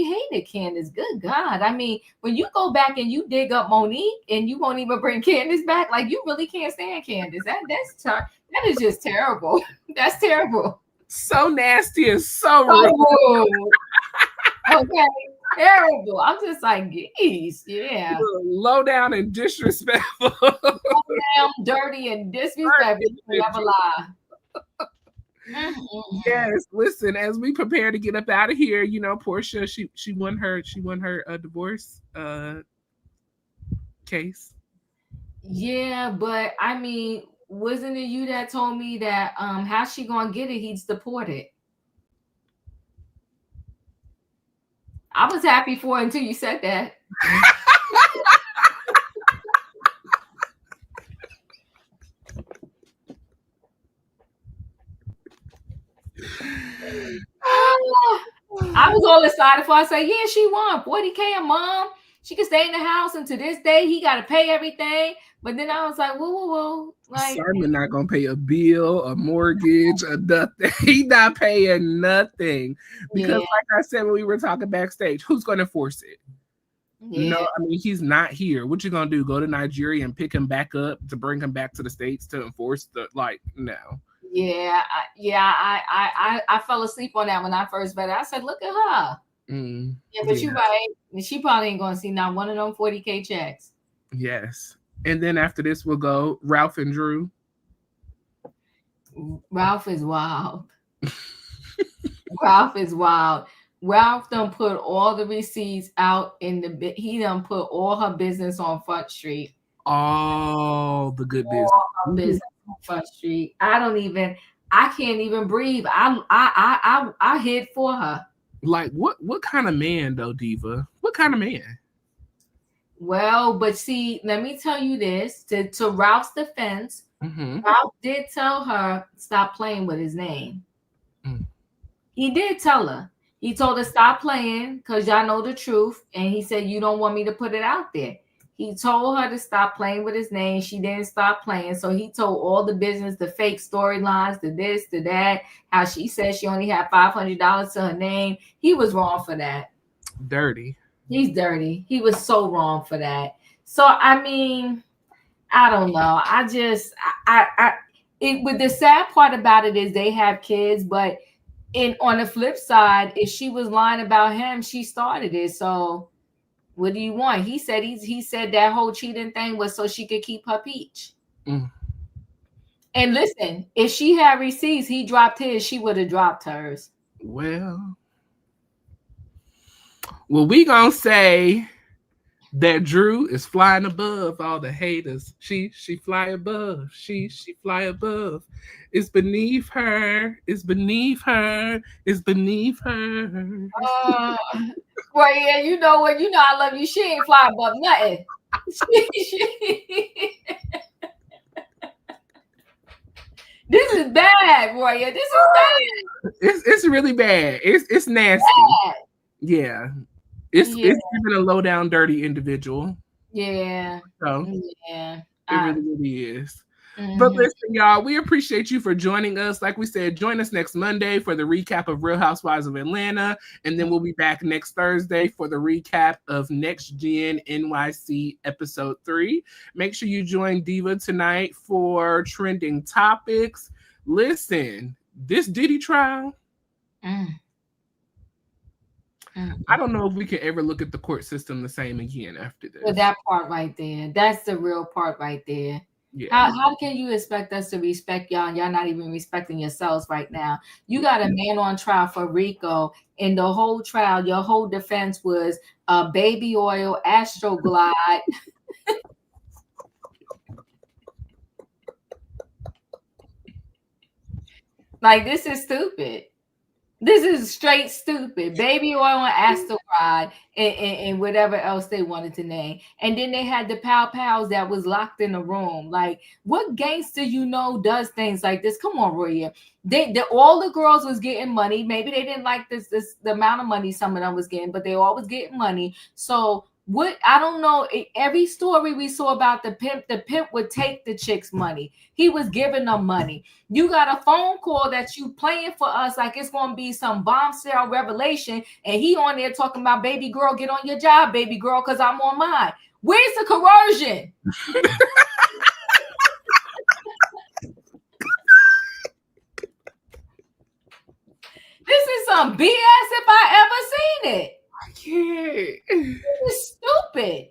[SPEAKER 2] hated Candace. Good God. I mean, when you go back and you dig up Monique and you won't even bring Candace back, like you really can't stand Candace. That is just terrible. That's terrible.
[SPEAKER 1] So nasty and so rude.
[SPEAKER 2] Okay. Terrible. I'm just like, geez, yeah.
[SPEAKER 1] Low down and disrespectful.
[SPEAKER 2] Low down, dirty and disrespectful. Never lie.
[SPEAKER 1] Yes, listen, as we prepare to get up out of here, you know, Portia, she won her divorce case.
[SPEAKER 2] Yeah, but I mean, wasn't it you that told me that how's she gonna get it? He's deported. I was happy for it until you said that. I was all excited for. I said, yeah, she won $40K a month. She could stay in the house, and to this day, he got to pay everything. But then I was like, whoa. Like,
[SPEAKER 1] Simon not gonna pay a bill, a mortgage, or nothing. He not paying nothing because, like I said when we were talking backstage, who's gonna force it? Yeah. No, I mean he's not here. What you gonna do? Go to Nigeria and pick him back up to bring him back to the States to enforce the no.
[SPEAKER 2] Yeah, I fell asleep on that when I first read it. I said, look at her. Yeah, but you're right. She probably ain't gonna see not one of them 40K checks.
[SPEAKER 1] Yes. And then after this, we'll go Ralph and Drew.
[SPEAKER 2] Ralph is wild. Ralph is wild. Ralph done put all the receipts out he done put all her business on Front Street.
[SPEAKER 1] All the good business.
[SPEAKER 2] All her business on Front Street. I can't even breathe. I hid for her.
[SPEAKER 1] Like what kind of man though, Diva? What kind of man?
[SPEAKER 2] Well, but see, let me tell you this. To Ralph's defense, Ralph did tell her stop playing with his name. He did tell her. He told her stop playing because y'all know the truth. And he said, you don't want me to put it out there. He told her to stop playing with his name. She didn't stop playing. So he told all the business, the fake storylines, the this, the that, how she said she only had $500 to her name. He was wrong for that.
[SPEAKER 1] Dirty.
[SPEAKER 2] He's dirty. He was so wrong for that. So, I mean, I don't know. With the sad part about it is they have kids, but on the flip side, if she was lying about him, she started it. So what do you want? He said that whole cheating thing was so she could keep her peach. And listen, if she had receipts, he dropped his, she would have dropped hers.
[SPEAKER 1] Well, we gonna say that Drew is flying above all the haters. She fly above. She fly above. It's beneath her. It's beneath her. It's beneath her.
[SPEAKER 2] Well, yeah, you know what? You know I love you. She ain't fly above nothing. This is bad, Royaire. This is bad.
[SPEAKER 1] It's really bad. It's nasty. Bad. Yeah. It's even a low down, dirty individual.
[SPEAKER 2] Yeah.
[SPEAKER 1] So it really is. But listen, y'all, we appreciate you for joining us. Like we said, join us next Monday for the recap of Real Housewives of Atlanta. And then we'll be back next Thursday for the recap of NextGen NYC episode 3. Make sure you join Diva tonight for trending topics. Listen, this Diddy trial. I don't know if we can ever look at the court system the same again after this.
[SPEAKER 2] Well, that part right there. That's the real part right there.
[SPEAKER 1] Yeah.
[SPEAKER 2] How can you expect us to respect y'all and y'all not even respecting yourselves right now? You got a man on trial for RICO, and the whole trial, your whole defense was baby oil, Astroglide. Like, this is stupid. This is straight stupid. Baby oil and Astroglide and whatever else they wanted to name. And then they had the pals that was locked in a room. Like, what gangster does things like this? Come on, Royaire. All the girls was getting money. Maybe they didn't like the amount of money some of them was getting, but they all was getting money. So what, I don't know. Every story we saw about the pimp would take the chick's money. He was giving them money. You got a phone call that you playing for us like it's going to be some bombshell revelation, and he on there talking about, baby girl, get on your job, baby girl, because I'm on mine. Where's the coercion? This is some BS if I ever seen it.
[SPEAKER 1] I can't.
[SPEAKER 2] It's stupid.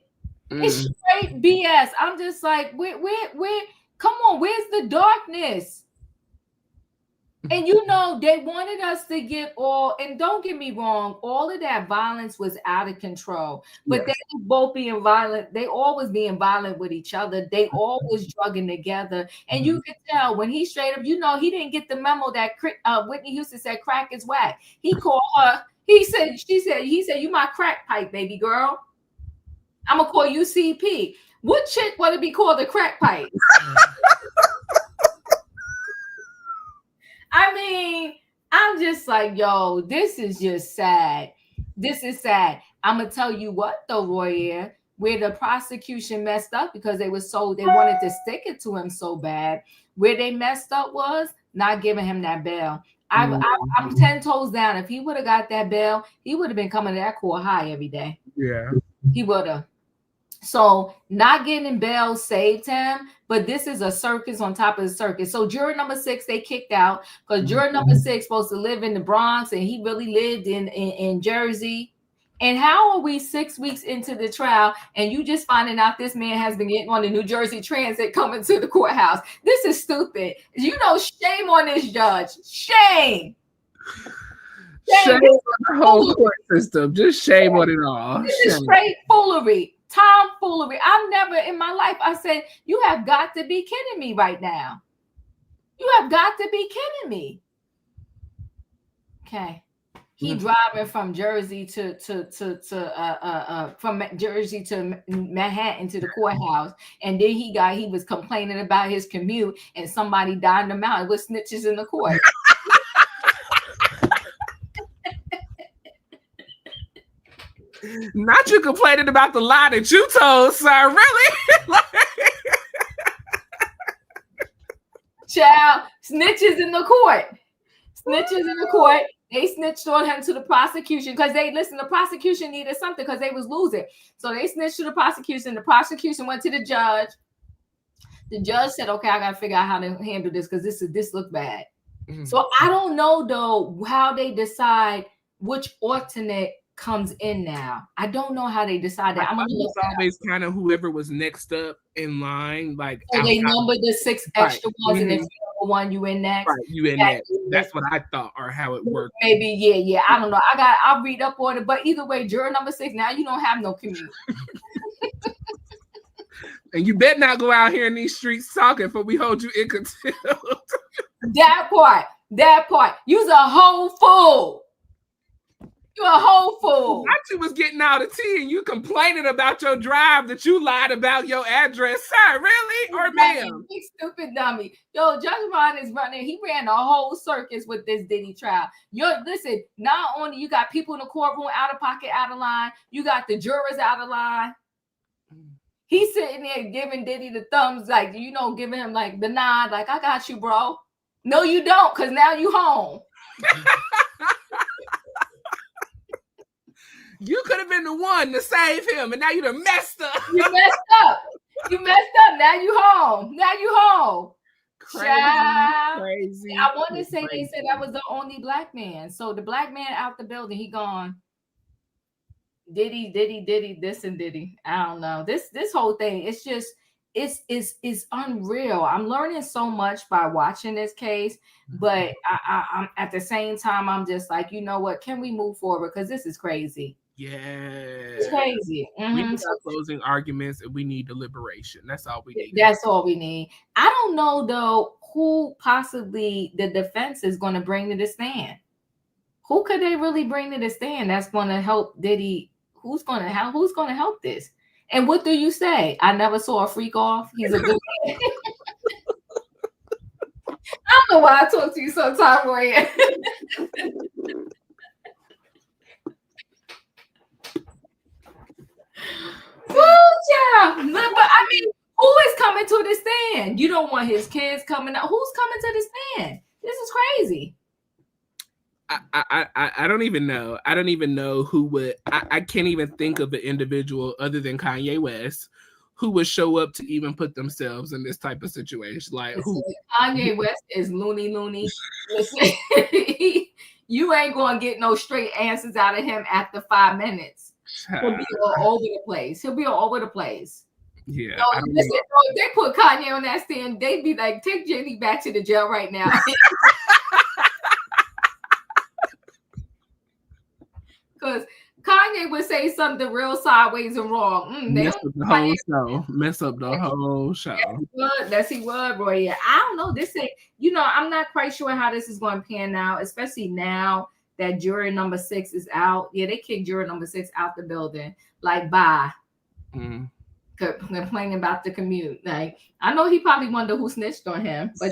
[SPEAKER 2] It's straight BS. I'm just like, where, come on, where's the darkness? And they wanted us to get all, and don't get me wrong, all of that violence was out of control. But they were both being violent. They always being violent with each other. They always drugging together. And you could tell when he straight up, he didn't get the memo that Whitney Houston said crack is whack. He called her. He said, you my crack pipe, baby girl. I'm gonna call you CP. What chick want to be called a crack pipe? I mean, I'm just like, yo, this is just sad. This is sad. I'm gonna tell you what though, Royaire, where the prosecution messed up because they wanted to stick it to him so bad. Where they messed up was not giving him that bail. I'm 10 toes down. If he would have got that bail, he would have been coming to that court high every day.
[SPEAKER 1] Yeah.
[SPEAKER 2] He would have. So not getting bail saved him, but this is a circus on top of the circus. So juror number 6, they kicked out because juror number 6 supposed to live in the Bronx, and he really lived in Jersey. And how are we 6 weeks into the trial and you just finding out this man has been getting on the New Jersey Transit coming to the courthouse? This is stupid. Shame on this judge. Shame.
[SPEAKER 1] Shame on the whole court system. Just shame on it all.
[SPEAKER 2] This is straight foolery. Tomfoolery. I've never in my life, I said, you have got to be kidding me right now. You have got to be kidding me. Okay. He driving from Jersey from Jersey to Manhattan to the courthouse. And then he was complaining about his commute and somebody dined him out. It was snitches in the court.
[SPEAKER 1] Not you complaining about the lie that you told, sir. Really?
[SPEAKER 2] Child, snitches in the court. Snitches in the court. They snitched on him to the prosecution because the prosecution needed something because they was losing. So they snitched to the prosecution. The prosecution went to the judge. The judge said, okay, I got to figure out how to handle this because this looked bad. Mm-hmm. So I don't know, though, how they decide which alternate comes in now. I don't know how they decide that.
[SPEAKER 1] It's always kind of whoever was next up in line. Like,
[SPEAKER 2] so they number the 6 extra ones, and if you're the one, you in next.
[SPEAKER 1] Right, you in next. That's what I thought, or how it worked.
[SPEAKER 2] Maybe, yeah. I don't know. I'll read up on it. But either way, juror number 6, now you don't have no commute.
[SPEAKER 1] And you better not go out here in these streets talking for we hold you in contempt.
[SPEAKER 2] That part. You's a whole fool. You a whole fool.
[SPEAKER 1] Not you was getting out of tea and you complaining about your drive that you lied about your address. Sir, really? Or ma'am?
[SPEAKER 2] Big stupid dummy. Yo, Judge Ron is running. He ran a whole circus with this Diddy trial. Listen, not only you got people in the courtroom out of pocket, out of line, you got the jurors out of line. He's sitting there giving Diddy the thumbs, like, giving him like the nod, like, I got you, bro. No, you don't, because now you home.
[SPEAKER 1] You could have been the one to save him, and now you done messed up.
[SPEAKER 2] You messed up. Now you home. Crazy. I want to say they said that was the only black man. So the black man out the building, he gone. Diddy, this and Diddy. I don't know. This whole thing, it's just, it's unreal. I'm learning so much by watching this case, but I'm at the same time, I'm just like, you know what? Can we move forward? Because this is crazy.
[SPEAKER 1] Yeah.
[SPEAKER 2] It's crazy.
[SPEAKER 1] We need our closing arguments and we need deliberation. That's all we need.
[SPEAKER 2] That's all we need. I don't know though who possibly the defense is going to bring to the stand. Who could they really bring to the stand that's going to help Diddy? Who's going to help this? And what do you say? I never saw a freak off. He's a good man. I don't know why I talk to you sometimes, Royaire. Yeah. But I mean, who is coming to the stand? You don't want his kids coming out. Who's coming to the stand? This is crazy.
[SPEAKER 1] I don't even know. I don't even know who would. I can't even think of an individual other than Kanye West who would show up to even put themselves in this type of situation. Like who?
[SPEAKER 2] Kanye West is loony. Listen, you ain't gonna get no straight answers out of him after 5 minutes. He'll be all over the place.
[SPEAKER 1] Yeah.
[SPEAKER 2] No, listen, if they put Kanye on that stand, they'd be like, take Jenny back to the jail right now. Because Kanye would say something real sideways and wrong.
[SPEAKER 1] Mess up the whole show. Mess up the whole show.
[SPEAKER 2] Yes, he would, Royaire. I don't know. This ain't, I'm not quite sure how this is going to pan out, especially now that jury number 6 is out. Yeah, they kicked jury number 6 out the building. Like, bye. Complaining about the commute. Like, I know he probably wonder who snitched on him, but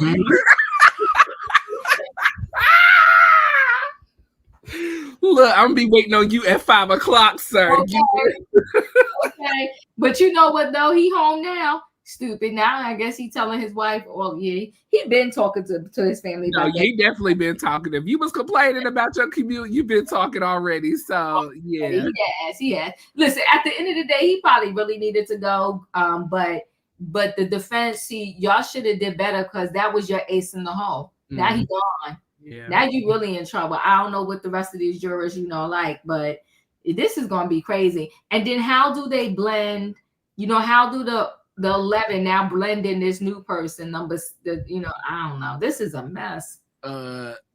[SPEAKER 1] look, I'm gonna be waiting on you at 5 o'clock, sir.
[SPEAKER 2] Okay. But you know what though? He home now. Stupid. Now I guess he telling his wife, he been talking to his family.
[SPEAKER 1] No, he definitely been talking. If you was complaining about your commute, you've been talking already. So yeah.
[SPEAKER 2] He has. Listen, at the end of the day, he probably really needed to go. But the defense, y'all should have did better because that was your ace in the hole. Now he gone. Yeah. Now you really in trouble. I don't know what the rest of these jurors, but this is gonna be crazy. And then how do they blend? How do the 11 now blend in this new person numbers? I don't know. This is a mess.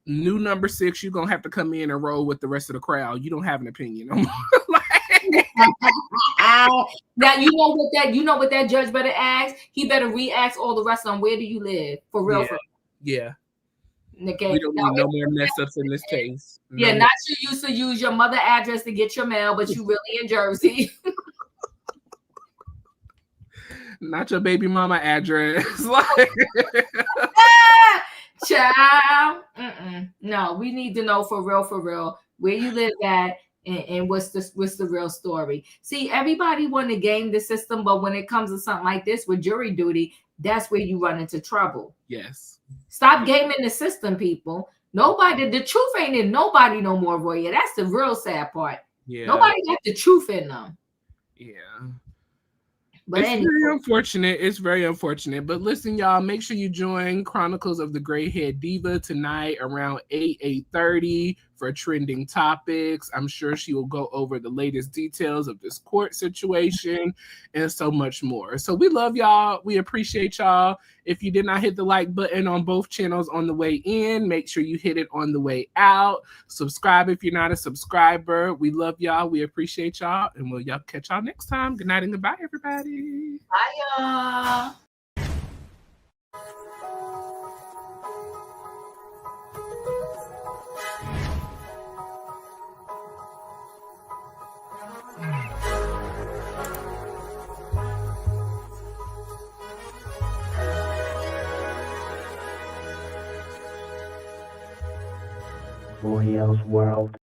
[SPEAKER 1] New number 6, you're gonna have to come in and roll with the rest of the crowd. You don't have an opinion.
[SPEAKER 2] Now you know what that judge better ask. He better re-ask all the rest of them. Where do you live? For real.
[SPEAKER 1] Yeah.
[SPEAKER 2] Okay.
[SPEAKER 1] We don't need no more mess ups in this case.
[SPEAKER 2] Yeah, not you used to use your mother address to get your mail, but you really in Jersey.
[SPEAKER 1] Not your baby mama address.
[SPEAKER 2] Child. No, we need to know for real where you live at and what's the real story. See, everybody want to game the system, but when it comes to something like this with jury duty, that's where you run into trouble.
[SPEAKER 1] Yes.
[SPEAKER 2] Stop gaming the system, people. The truth ain't in nobody no more, Royaire. That's the real sad part. Yeah. Nobody got the truth in them.
[SPEAKER 1] Yeah.
[SPEAKER 2] But
[SPEAKER 1] It's very unfortunate. But listen, y'all, make sure you join Chronicles of the Gray Head Diva tonight around 8:30 for trending topics. I'm sure she will go over the latest details of this court situation and so much more. So we love y'all. We appreciate y'all. If you did not hit the like button on both channels on the way in, make sure you hit it on the way out. Subscribe if you're not a subscriber. We love y'all. We appreciate y'all. And we'll catch y'all next time. Good night and goodbye, everybody.
[SPEAKER 2] Bye, y'all.
[SPEAKER 6] Royaire's World.